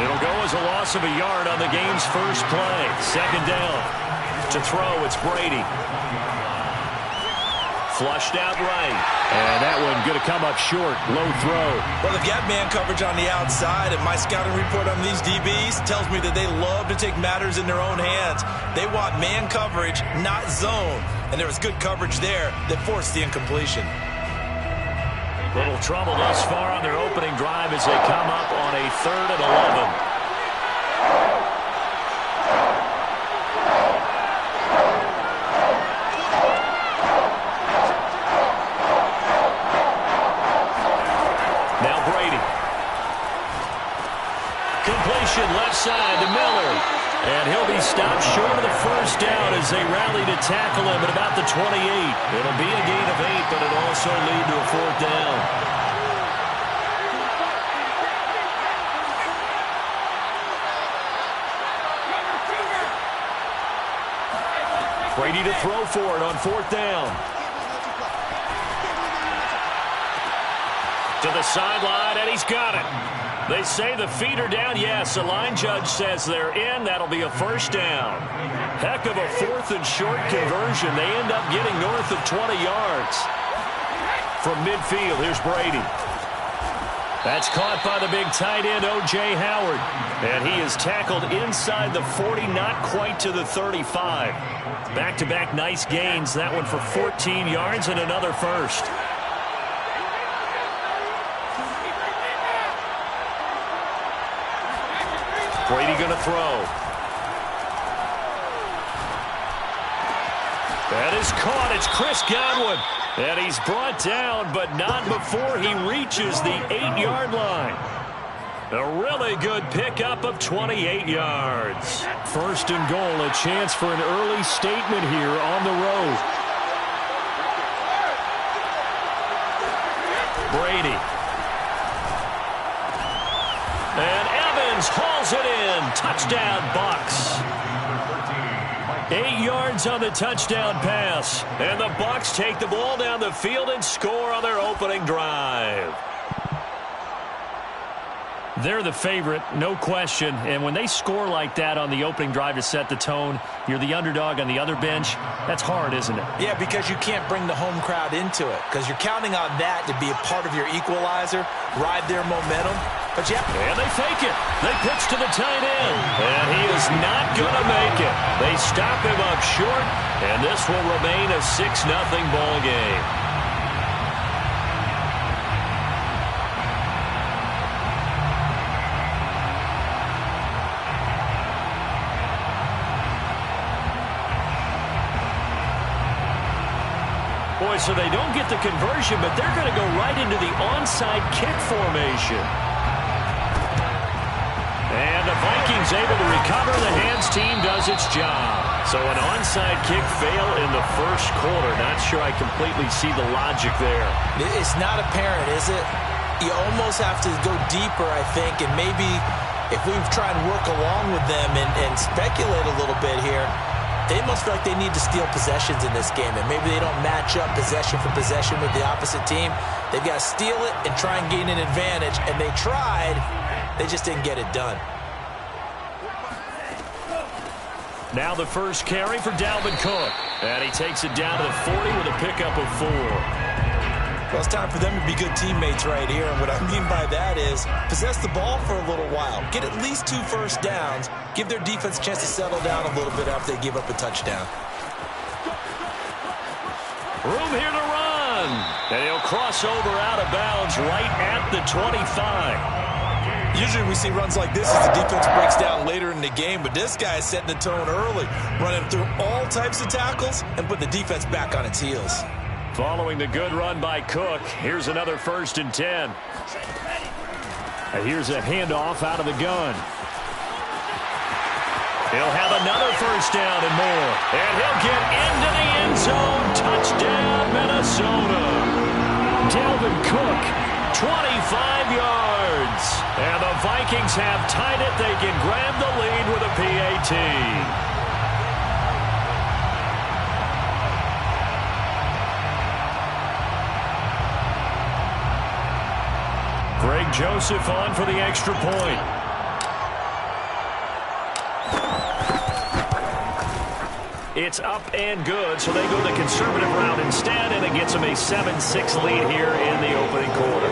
It'll go as a loss of a yard on the game's first play. Second down. To throw, it's Brady. Flushed out right. And that one going to come up short. Low throw. Well, they've got man coverage on the outside, and my scouting report on these DBs tells me that they love to take matters in their own hands. They want man coverage, not zone. And there was good coverage there that forced the incompletion. Little trouble thus far on their opening drive as they come up on a 3rd and 11. Now Brady. Completion left side to Miller. And he'll be stopped short of the first down as they rally to tackle him at about the 28. It'll be a gain of 8, but it'll also lead to a 4th down. Brady to throw for it on 4th down. To the sideline, and he's got it. They say the feet are down. Yes, the line judge says they're in. That'll be a 1st down. Heck of a 4th and short conversion. They end up getting north of 20 yards. From midfield, here's Brady. That's caught by the big tight end, O.J. Howard. And he is tackled inside the 40, not quite to the 35. Back-to-back nice gains. That one for 14 yards and another 1st. Brady going to throw. That is caught. It's Chris Godwin. And he's brought down, but not before he reaches the 8-yard line. A really good pickup of 28 yards. 1st and goal, a chance for an early statement here on the road. Brady. And Evans hauls it in. Touchdown, Bucs. 8 yards on the touchdown pass. And the Bucs take the ball down the field and score on their opening drive. They're the favorite, no question. And when they score like that on the opening drive to set the tone, you're the underdog on the other bench. That's hard, isn't it? Yeah, because you can't bring the home crowd into it. Because you're counting on that to be a part of your equalizer, ride their momentum. But yeah. And they fake it. They pitch to the tight end. And he is not going to make it. They stop him up short. And this will remain a 6-0 ball game. Boy, so they don't get the conversion, but they're going to go right into the onside kick formation. And the Vikings able to recover. The hands team does its job. So an onside kick fail in the 1st quarter. Not sure I completely see the logic there. It's not apparent, is it? You almost have to go deeper, I think, and maybe if we try and work along with them and speculate a little bit here, they must feel like they need to steal possessions in this game, and maybe they don't match up possession for possession with the opposite team. They've got to steal it and try and gain an advantage, and they tried. They just didn't get it done. Now the first carry for Dalvin Cook, and he takes it down to the 40 with a pickup of 4. Well, it's time for them to be good teammates right here. And what I mean by that is possess the ball for a little while. Get at least 2 first downs. Give their defense a chance to settle down a little bit after they give up a touchdown. Room here to run. And he'll cross over out of bounds right at the 25. Usually we see runs like this as the defense breaks down later in the game, but this guy is setting the tone early, running through all types of tackles and put the defense back on its heels. Following the good run by Cook, here's another 1st and 10. And here's a handoff out of the gun. He'll have another 1st down and more. And he'll get into the end zone. Touchdown, Minnesota. Dalvin Cook, 25 yards. And the Vikings have tied it. They can grab the lead with a PAT. Greg Joseph on for the extra point. It's up and good, so they go the conservative route instead, and it gets them a 7-6 lead here in the opening quarter.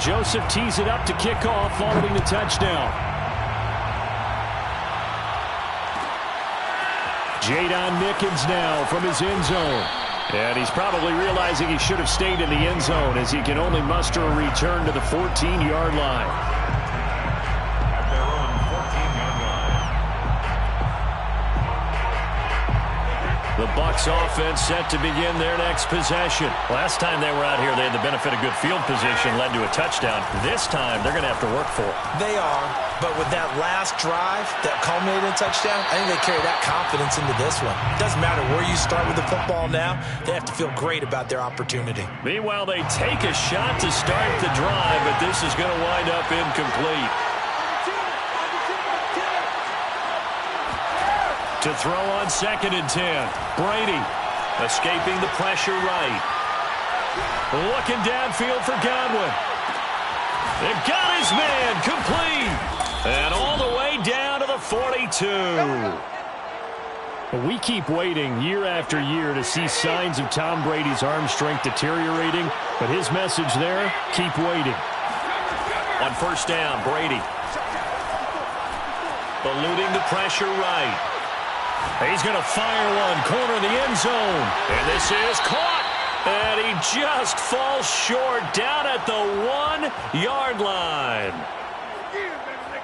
Joseph tees it up to kick off following the touchdown. Jadon Nickens now from his end zone. And he's probably realizing he should have stayed in the end zone as he can only muster a return to the 14-yard line. At their own 14-yard line. The Bucs offense set to begin their next possession. Last time they were out here, they had the benefit of good field position, led to a touchdown. This time, they're going to have to work for it. They are, but with that last drive that culminated in a touchdown, I think they carry that confidence into this one. It doesn't matter where you start with the football now. They have to feel great about their opportunity. Meanwhile, they take a shot to start the drive, but this is going to wind up incomplete. To throw on 2nd and 10. Brady escaping the pressure right. Looking downfield for Godwin. They got his man complete. And all the way down to the 42. We keep waiting year after year to see signs of Tom Brady's arm strength deteriorating. But his message there, keep waiting. On 1st down, Brady. Eluding the pressure right. He's going to fire one, corner of the end zone. And this is caught. And he just falls short down at the 1-yard line.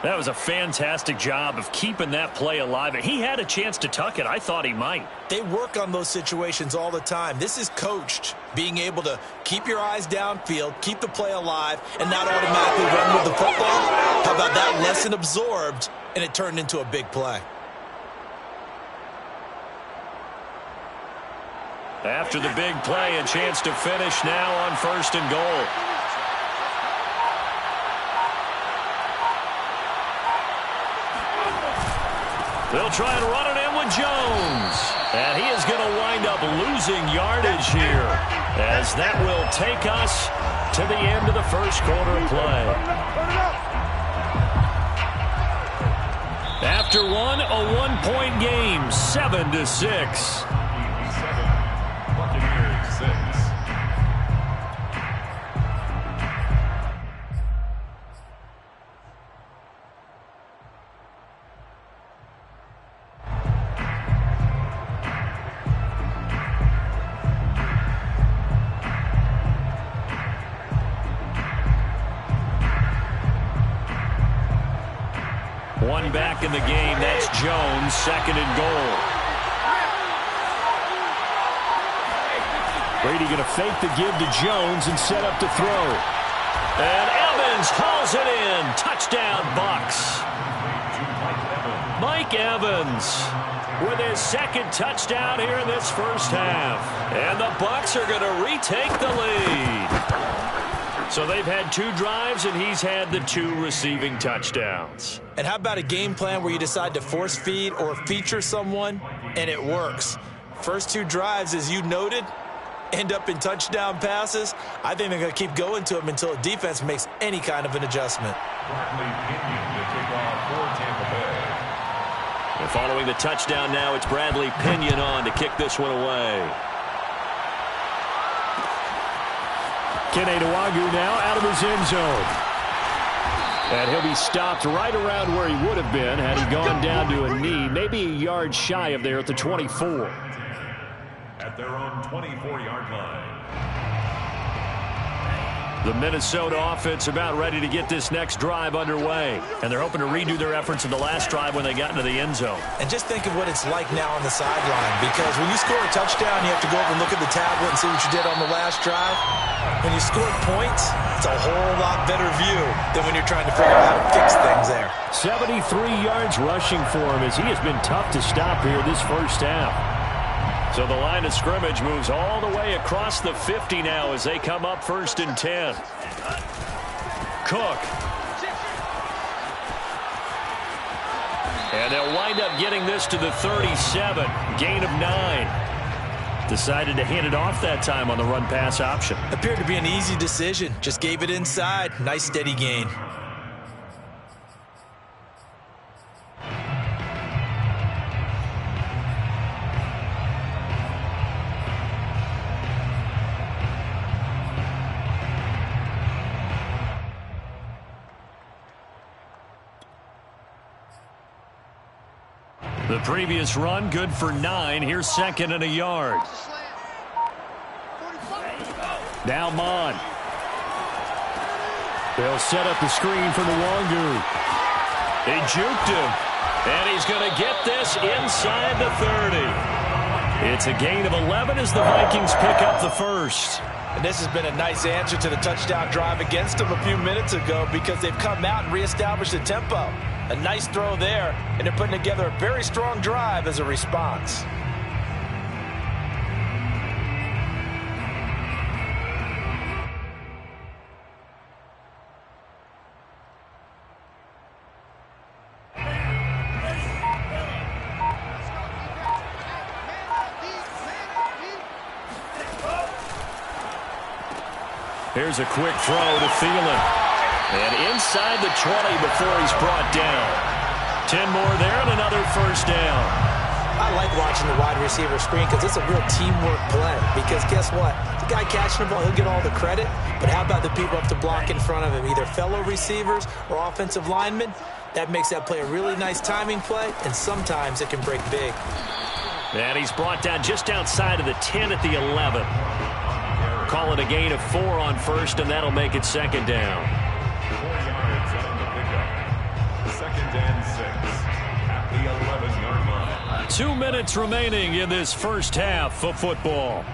That was a fantastic job of keeping that play alive. And he had a chance to tuck it. I thought he might. They work on those situations all the time. This is coached, being able to keep your eyes downfield, keep the play alive, and not automatically run with the football. How about that lesson absorbed, and it turned into a big play. After the big play, a chance to finish now on 1st and goal. They'll try and run it in with Jones. And he is going to wind up losing yardage here, as that will take us to the end of the first quarter of play. After one, a 1-point game, 7-6. One back in the game. That's Jones, 2nd and goal. Brady going to fake the give to Jones and set up to throw. And Evans hauls it in. Touchdown, Bucs. Mike Evans with his 2nd touchdown here in this first half. And the Bucs are going to retake the lead. So they've had 2 drives, and he's had the 2 receiving touchdowns. And how about a game plan where you decide to force feed or feature someone, and it works? First 2 drives, as you noted, end up in touchdown passes. I think they're going to keep going to them until the defense makes any kind of an adjustment. And following the touchdown now, it's Bradley Pinion on to kick this one away. Kene Nwangwu now out of his end zone. And he'll be stopped right around where he would have been had he gone down to a knee, maybe a yard shy of there at the 24. At their own 24-yard line. The Minnesota offense about ready to get this next drive underway. And they're hoping to redo their efforts in the last drive when they got into the end zone. And just think of what it's like now on the sideline, because when you score a touchdown, you have to go over and look at the tablet and see what you did on the last drive. When you score points, it's a whole lot better view than when you're trying to figure out how to fix things there. 73 yards rushing for him as he has been tough to stop here this first half. So the line of scrimmage moves all the way across the 50 now as they come up 1st and 10. Cook. And they'll wind up getting this to the 37. Gain of 9. Decided to hand it off that time on the run-pass option. Appeared to be an easy decision. Just gave it inside. Nice steady gain. The previous run, good for 9. Here's second and a yard. Now Mon. They'll set up the screen for Uuuuuu. They juked him. And he's going to get this inside the 30. It's a gain of 11 as the Vikings pick up the first. And this has been a nice answer to the touchdown drive against them a few minutes ago because they've come out and reestablished the tempo. A nice throw there, and they're putting together a very strong drive as a response. Here's a quick throw to Thielen. And inside the 20 before he's brought down. 10 more there and another first down. I like watching the wide receiver screen because it's a real teamwork play. Because guess what? The guy catching the ball, he'll get all the credit. But how about the people up to block in front of him? Either fellow receivers or offensive linemen. That makes that play a really nice timing play. And sometimes it can break big. And he's brought down just outside of the 10 at the 11. Call it a gain of 4 on first, and that'll make it second down. 4 yards on the pickup. Second and 6 at the 11-yard line. 2 minutes remaining in this first half of football.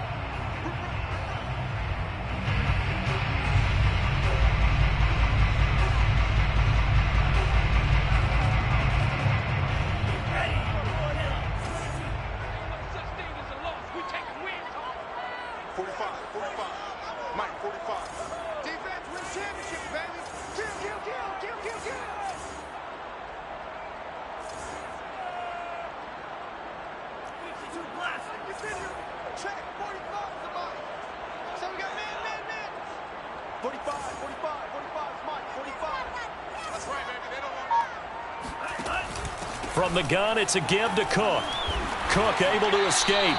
From the gun, it's a give to Cook. Cook able to escape.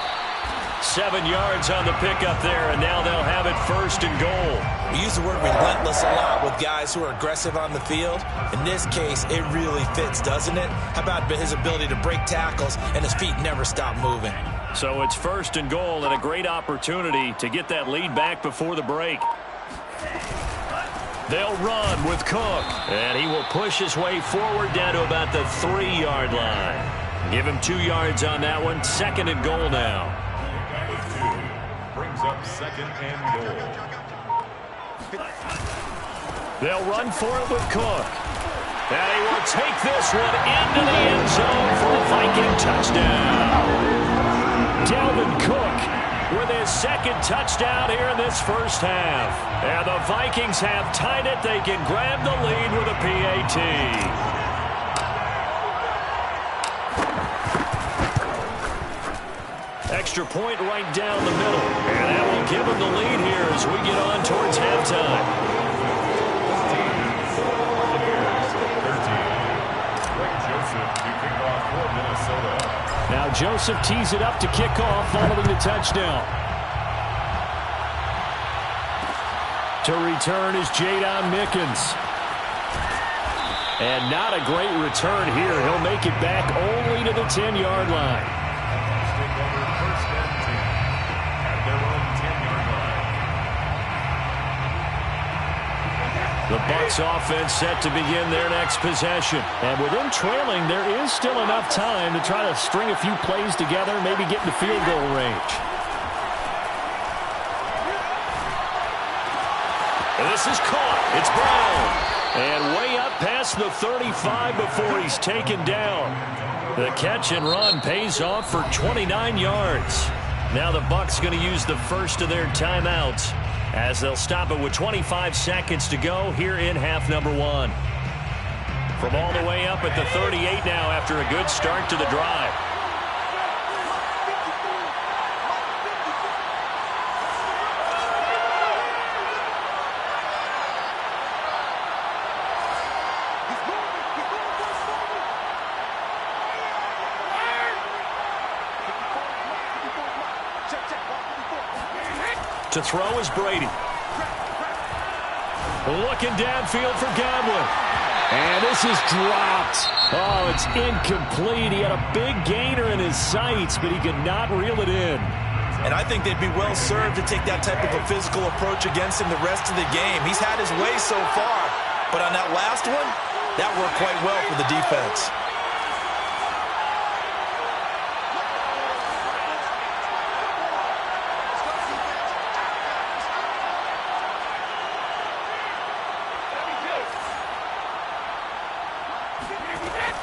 7 yards on the pickup there, and now they'll have it first and goal. We use the word relentless a lot with guys who are aggressive on the field. In this case, it really fits, doesn't it? How about his ability to break tackles and his feet never stop moving? So it's first and goal and a great opportunity to get that lead back before the break. They'll run with Cook, and he will push his way forward down to about the 3-yard line. Give him 2 yards on that one. Second and goal now. Brings up second and goal. They'll run for it with Cook. And he will take this one into the end zone for a Viking touchdown. Dalvin Cook with his second touchdown here in this first half. And the Vikings have tied it. They can grab the lead with a PAT. Extra point right down the middle. And that will give them the lead here as we get on towards halftime. Now Joseph tees it up to kick off following the touchdown. To return is Jadon Mickens. And not a great return here. He'll make it back only to the 10-yard line. The Bucs offense set to begin their next possession. And with them trailing, there is still enough time to try to string a few plays together, maybe get into field goal range. And this is caught. It's Brown. And way up past the 35 before he's taken down. The catch and run pays off for 29 yards. Now the Bucs going to use the first of their timeouts, as they'll stop it with 25 seconds to go here in half number 1. From all the way up at the 38 now after a good start to the drive. To throw is Brady. Looking downfield for Godwin. And this is dropped. Oh, it's incomplete. He had a big gainer in his sights, but he could not reel it in. And I think they'd be well served to take that type of a physical approach against him the rest of the game. He's had his way so far, but on that last one, that worked quite well for the defense.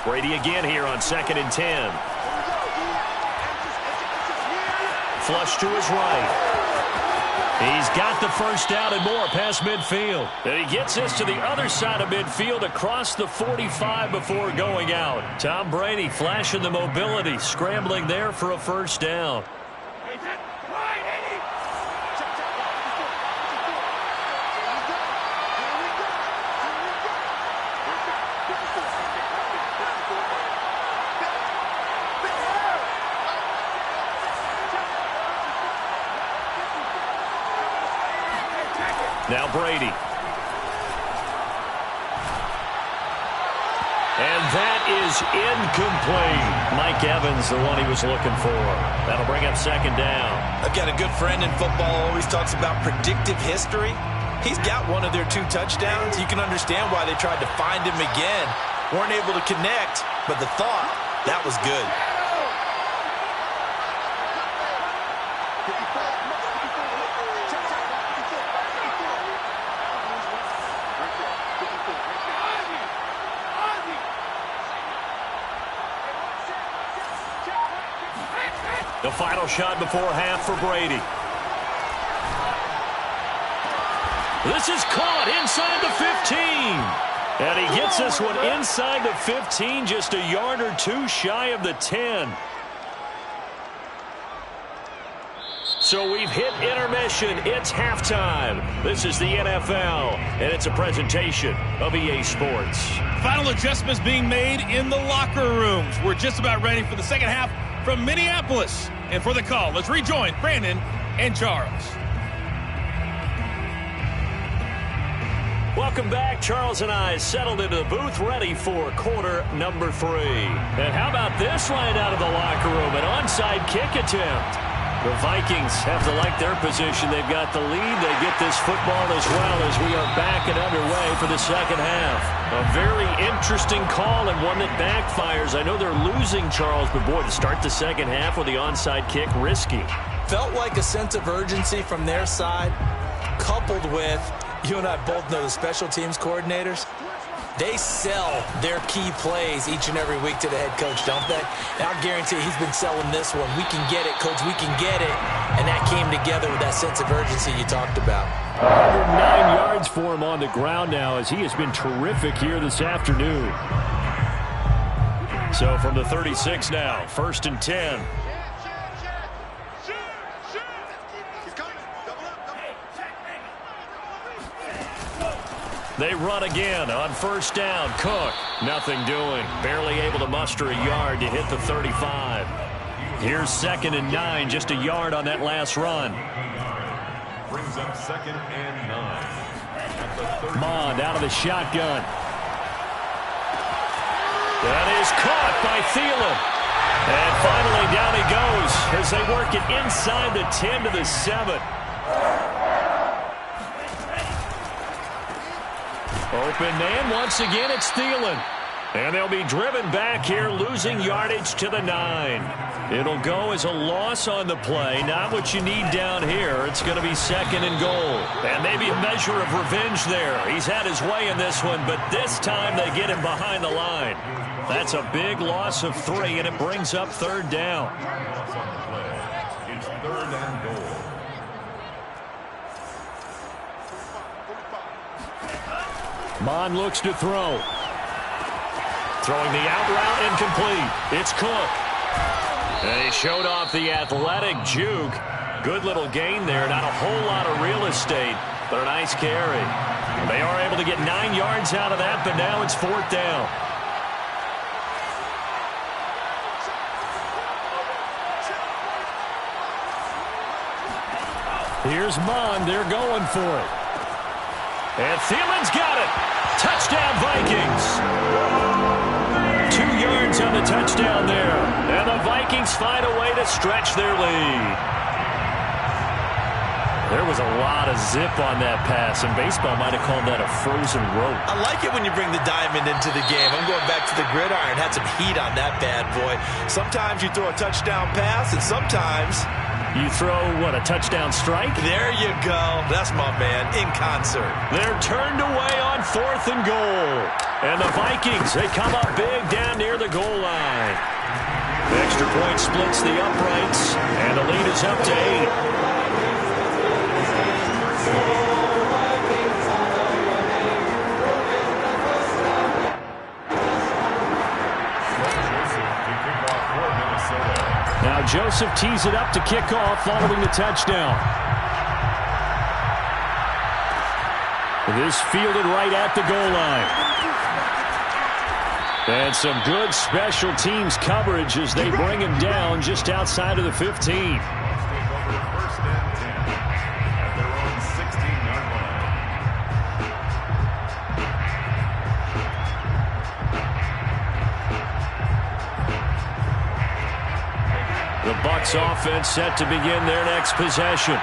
Brady again here on 2nd and 10. Flush to his right. He's got the first down and more past midfield. And he gets us to the other side of midfield across the 45 before going out. Tom Brady flashing the mobility, scrambling there for a first down. Now Brady. And that is incomplete. Mike Evans, the one he was looking for. That'll bring up 2nd down. I've got a good friend in football, always talks about predictive history. He's got one of their 2 touchdowns. You can understand why they tried to find him again. Weren't able to connect, but the thought, that was good. The final shot before half for Brady. This is caught inside the 15. And he gets this one inside the 15, just a yard or 2 shy of the 10. So we've hit intermission. It's halftime. This is the NFL, and it's a presentation of EA Sports. Final adjustments being made in the locker rooms. We're just about ready for the second half from Minneapolis. And for the call, let's rejoin Brandon and Charles. Welcome back. Charles and I settled into the booth, ready for quarter number 3. And how about this line out of the locker room? An onside kick attempt. The Vikings have to like their position. They've got the lead. They get this football as well as we are back and underway for the second half. A very interesting call and one that backfires. I know they're losing, Charles, but boy, to start the second half with the onside kick, risky. Felt like a sense of urgency from their side, coupled with, you and I both know the special teams coordinators. They sell their key plays each and every week to the head coach, don't they? And I guarantee he's been selling this one. We can get it, coach. We can get it. And that came together with that sense of urgency you talked about. 109 yards for him on the ground now as he has been terrific here this afternoon. So from the 36 now, 1st and 10. They run again on 1st down. Cook, nothing doing. Barely able to muster a yard to hit the 35. Here's 2nd and 9, just a yard on that last run. Brings up 2nd and 9. Mond out of the shotgun. That is caught by Thielen. And finally down he goes as they work it inside the 10 to the 7. Open man, once again, it's Thielen. And they'll be driven back here, losing yardage to the 9. It'll go as a loss on the play. Not what you need down here. It's going to be 2nd and goal. And maybe a measure of revenge there. He's had his way in this one, but this time they get him behind the line. That's a big loss of 3, and it brings up 3rd down. It's 3rd and goal. Mond looks to throw. Throwing the out route, incomplete. It's Cook. And he showed off the athletic juke. Good little gain there. Not a whole lot of real estate, but a nice carry. They are able to get 9 yards out of that, but now it's 4th down. Here's Mond. They're going for it. And Thielen's got it. Touchdown, Vikings. 2 yards on the touchdown there. And the Vikings find a way to stretch their lead. There was a lot of zip on that pass, and baseball might have called that a frozen rope. I like it when you bring the diamond into the game. I'm going back to the gridiron. Had some heat on that bad boy. Sometimes you throw a touchdown pass, and sometimes you throw, what, a touchdown strike? There you go. That's my man, in concert. They're turned away on 4th and goal. And the Vikings, they come up big down near the goal line. Extra point splits the uprights, and the lead is up to 8. Now Joseph tees it up to kick off following the touchdown. This fielded right at the goal line. And some good special teams coverage as they bring him down just outside of the 15. The Bucs offense set to begin their next possession.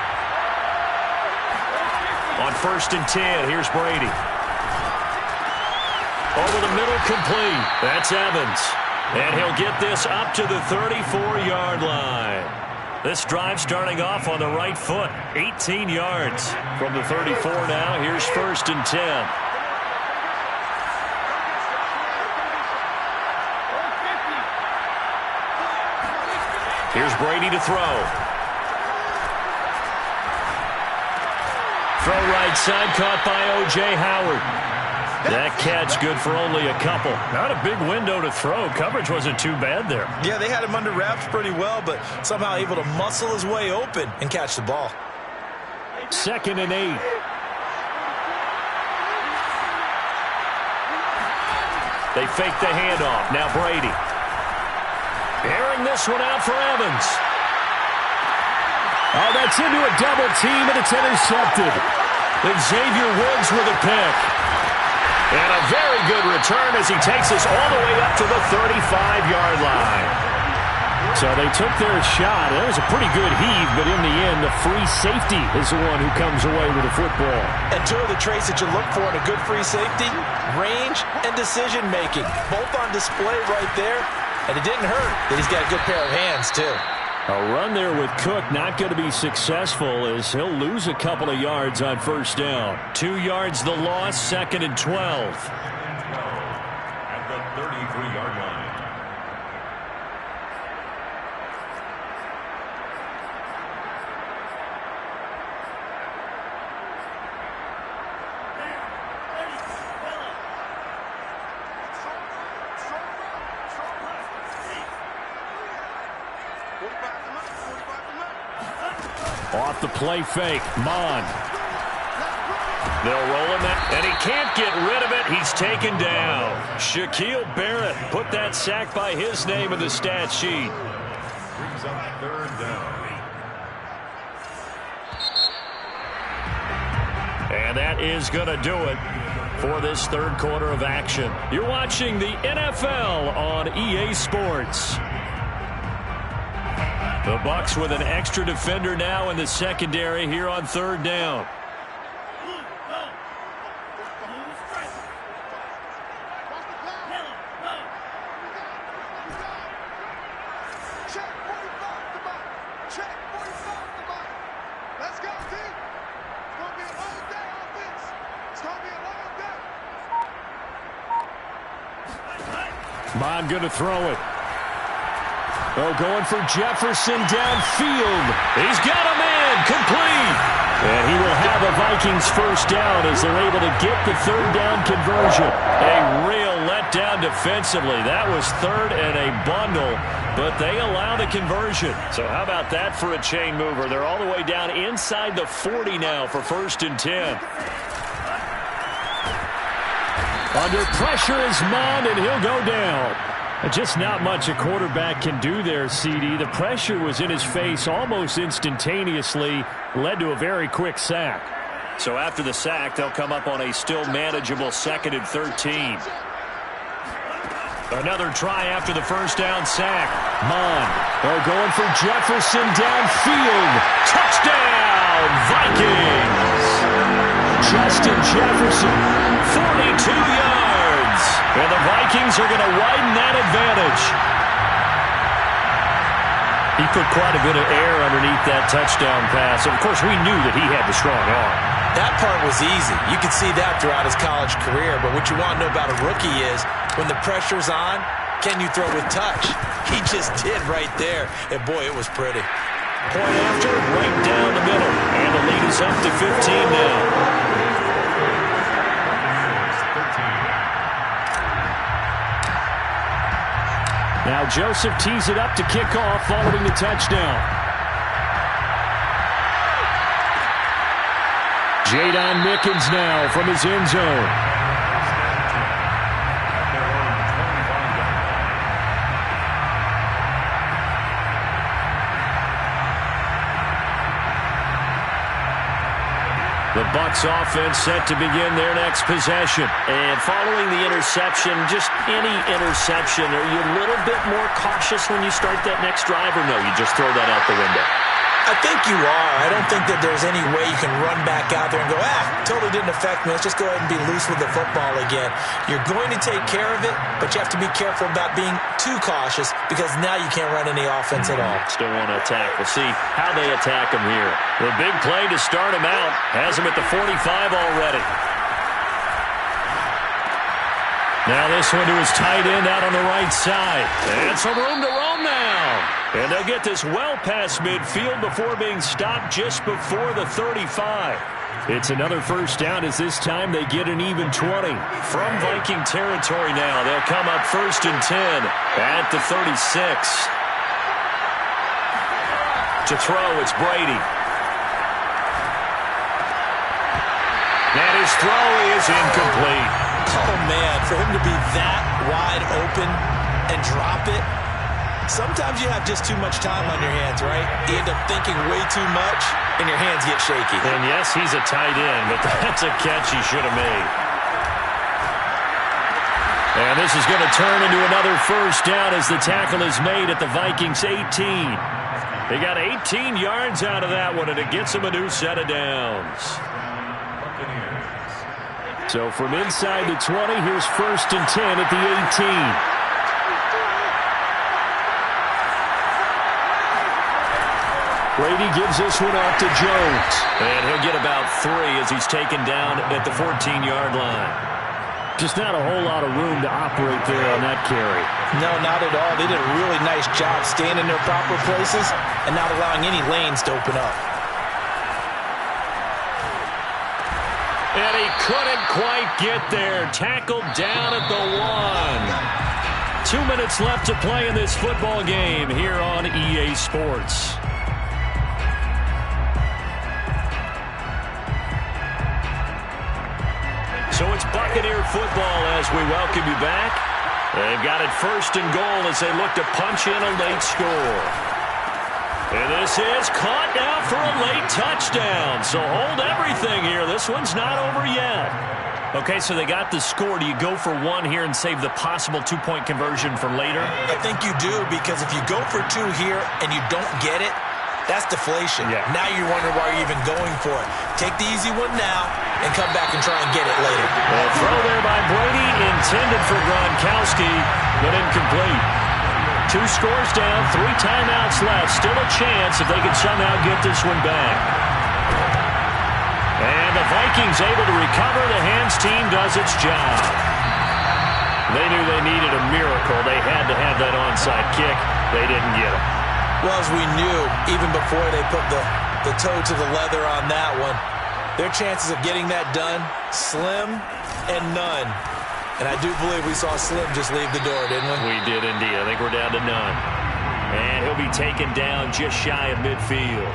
On 1st and 10, here's Brady. Over the middle, complete. That's Evans. And he'll get this up to the 34-yard line. This drive starting off on the right foot. 18 yards from the 34 now. Here's 1st and 10. Here's Brady to throw. Throw right side, caught by O.J. Howard. That catch good for only a couple. Not a big window to throw. Coverage wasn't too bad there. Yeah, they had him under wraps pretty well, but somehow able to muscle his way open and catch the ball. 2nd and 8. They fake the handoff. Now Brady. Airing this one out for Evans. Oh, that's into a double team, and it's intercepted. Xavier Woods with a pick. And a very good return as he takes us all the way up to the 35-yard line. So they took their shot. That was a pretty good heave, but in the end, the free safety is the one who comes away with the football. And 2 of the traits that you look for in a good free safety, range and decision-making. Both on display right there. And it didn't hurt that he's got a good pair of hands, too. A run there with Cook not going to be successful as he'll lose a couple of yards on 1st down. 2 yards the loss, 2nd and 12. At the 33-yard line. Off the play fake, Mon. They'll roll him in, and he can't get rid of it. He's taken down. Shaquille Barrett put that sack by his name in the stat sheet. Brings up 3rd down. And that is going to do it for this 3rd quarter of action. You're watching the NFL on EA Sports. The Bucs with an extra defender now in the secondary here on 3rd down. Mon going to throw it. Oh, going for Jefferson downfield. He's got a man, complete. And he will have a Vikings 1st down as they're able to get the 3rd down conversion. A real letdown defensively. That was 3rd and a bundle, but they allow the conversion. So how about that for a chain mover? They're all the way down inside the 40 now for 1st and 10. Under pressure is Mond, and he'll go down. Just not much a quarterback can do there, CD. The pressure was in his face almost instantaneously, led to a very quick sack. So after the sack, they'll come up on a still manageable 2nd and 13. Another try after the first down sack. They're going for Jefferson downfield. Touchdown, Vikings! Justin Jefferson, 42 yards. And the Vikings are going to widen that advantage. He put quite a bit of air underneath that touchdown pass. Of course, we knew that he had the strong arm. That part was easy. You could see that throughout his college career. But what you want to know about a rookie is when the pressure's on, can you throw with touch? He just did right there. And, boy, it was pretty. Point after, right down the middle. And the lead is up to 15 now. Now Joseph tees it up to kick off following the touchdown. Jadon Mickens now from his end zone. The Bucs offense set to begin their next possession. And following the interception, just any interception, are you a little bit more cautious when you start that next drive, or no, you just throw that out the window? I think you are. I don't think that there's any way you can run back out there and go, totally didn't affect me. Let's just go ahead and be loose with the football again. You're going to take care of it, but you have to be careful about being too cautious because now you can't run any offense at all. Still want to attack. We'll see how they attack him here. The big play to start him out has him at the 45 already. Now this one to his tight end out on the right side. And some room to roam now. And they'll get this well past midfield before being stopped just before the 35. It's another first down as this time they get an even 20. From Viking territory now, they'll come up 1st and 10 at the 36. To throw, it's Brady. And his throw is incomplete. Oh, man, for him to be that wide open and drop it, sometimes you have just too much time on your hands, right? You end up thinking way too much, and your hands get shaky. And, yes, he's a tight end, but that's a catch he should have made. And this is going to turn into another first down as the tackle is made at the Vikings' 18. They got 18 yards out of that one, and it gets them a new set of downs. So from inside the 20, here's 1st and 10 at the 18. Brady gives this one off to Jones. And he'll get about 3 as he's taken down at the 14-yard line. Just not a whole lot of room to operate there on that carry. No, not at all. They did a really nice job staying in their proper places and not allowing any lanes to open up. And he couldn't quite get there. Tackled down at the 1. 2 minutes left to play in this football game here on EA Sports. So it's Buccaneer football as we welcome you back. They've got it 1st and goal as they look to punch in a late score. And this is caught now for a late touchdown. So hold everything here. This one's not over yet. Okay, so they got the score. Do you go for 1 here and save the possible 2-point conversion for later? I think you do, because if you go for 2 here and you don't get it, that's deflation. Yeah. Now you're wondering why you're even going for it. Take the easy one now and come back and try and get it later. Well, throw there by Brady, intended for Gronkowski, but incomplete. 2 scores down, 3 timeouts left. Still a chance if they can somehow get this one back. And the Vikings able to recover. The hands team does its job. They knew they needed a miracle. They had to have that onside kick. They didn't get it. Well, as we knew, even before they put the toe to the leather on that one, their chances of getting that done, slim and none. And I do believe we saw Slim just leave the door, didn't we? We did indeed. I think we're down to none. And he'll be taken down just shy of midfield.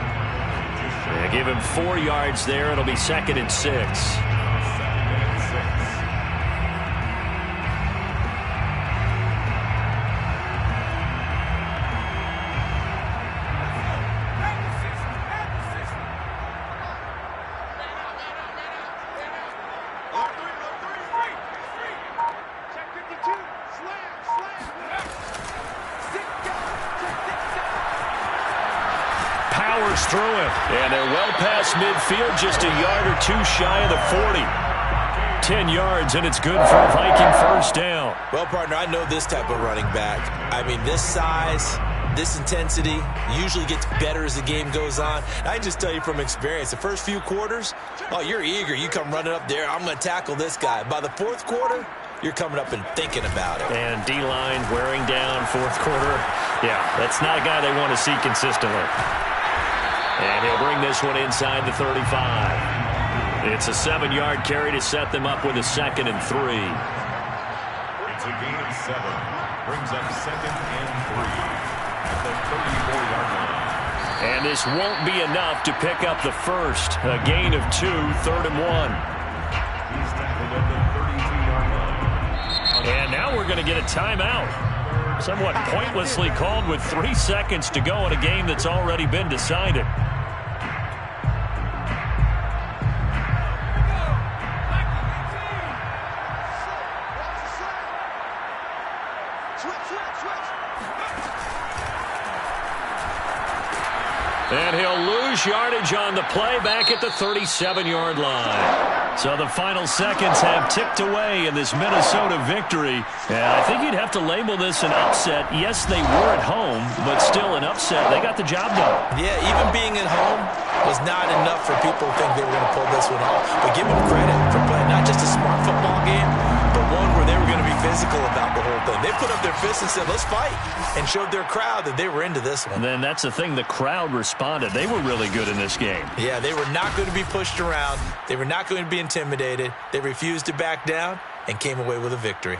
And give him 4 yards there. It'll be 2nd and 6. burst through him. And they're well past midfield, just a yard or two shy of the 40. 10 yards, and it's good for a Viking first down. Well, partner, I know this type of running back. I mean, this size, this intensity usually gets better as the game goes on. I just tell you from experience, the first few quarters, oh, you're eager. You come running up there, I'm going to tackle this guy. By the fourth quarter, you're coming up and thinking about it. And D-line wearing down fourth quarter. Yeah, that's not a guy they want to see consistently. And he'll bring this one inside the 35. It's a 7-yard carry to set them up with a 2nd and 3. It's a gain of 7. Brings up 2nd and 3 at the 34-yard line. And this won't be enough to pick up the first. A gain of 2, 3rd and 1. He's tackled at the 32-yard line. And now we're going to get a timeout. Somewhat pointlessly called with 3 seconds to go in a game that's already been decided. And he'll lose yardage on the play back at the 37-yard line. So the final seconds have ticked away in this Minnesota victory. And I think you'd have to label this an upset. Yes, they were at home, but still an upset. They got the job done. Yeah, even being at home was not enough for people to think they were going to pull this one off. But give them credit for playing not just a smart football game, but one where they were going to be physical about the whole thing. They put up their fists and said, let's fight, and showed their crowd that they were into this one. And then that's the thing, the crowd responded. They were really good in this game. Yeah, they were not going to be pushed around. They were not going to be intimidated. They refused to back down and came away with a victory.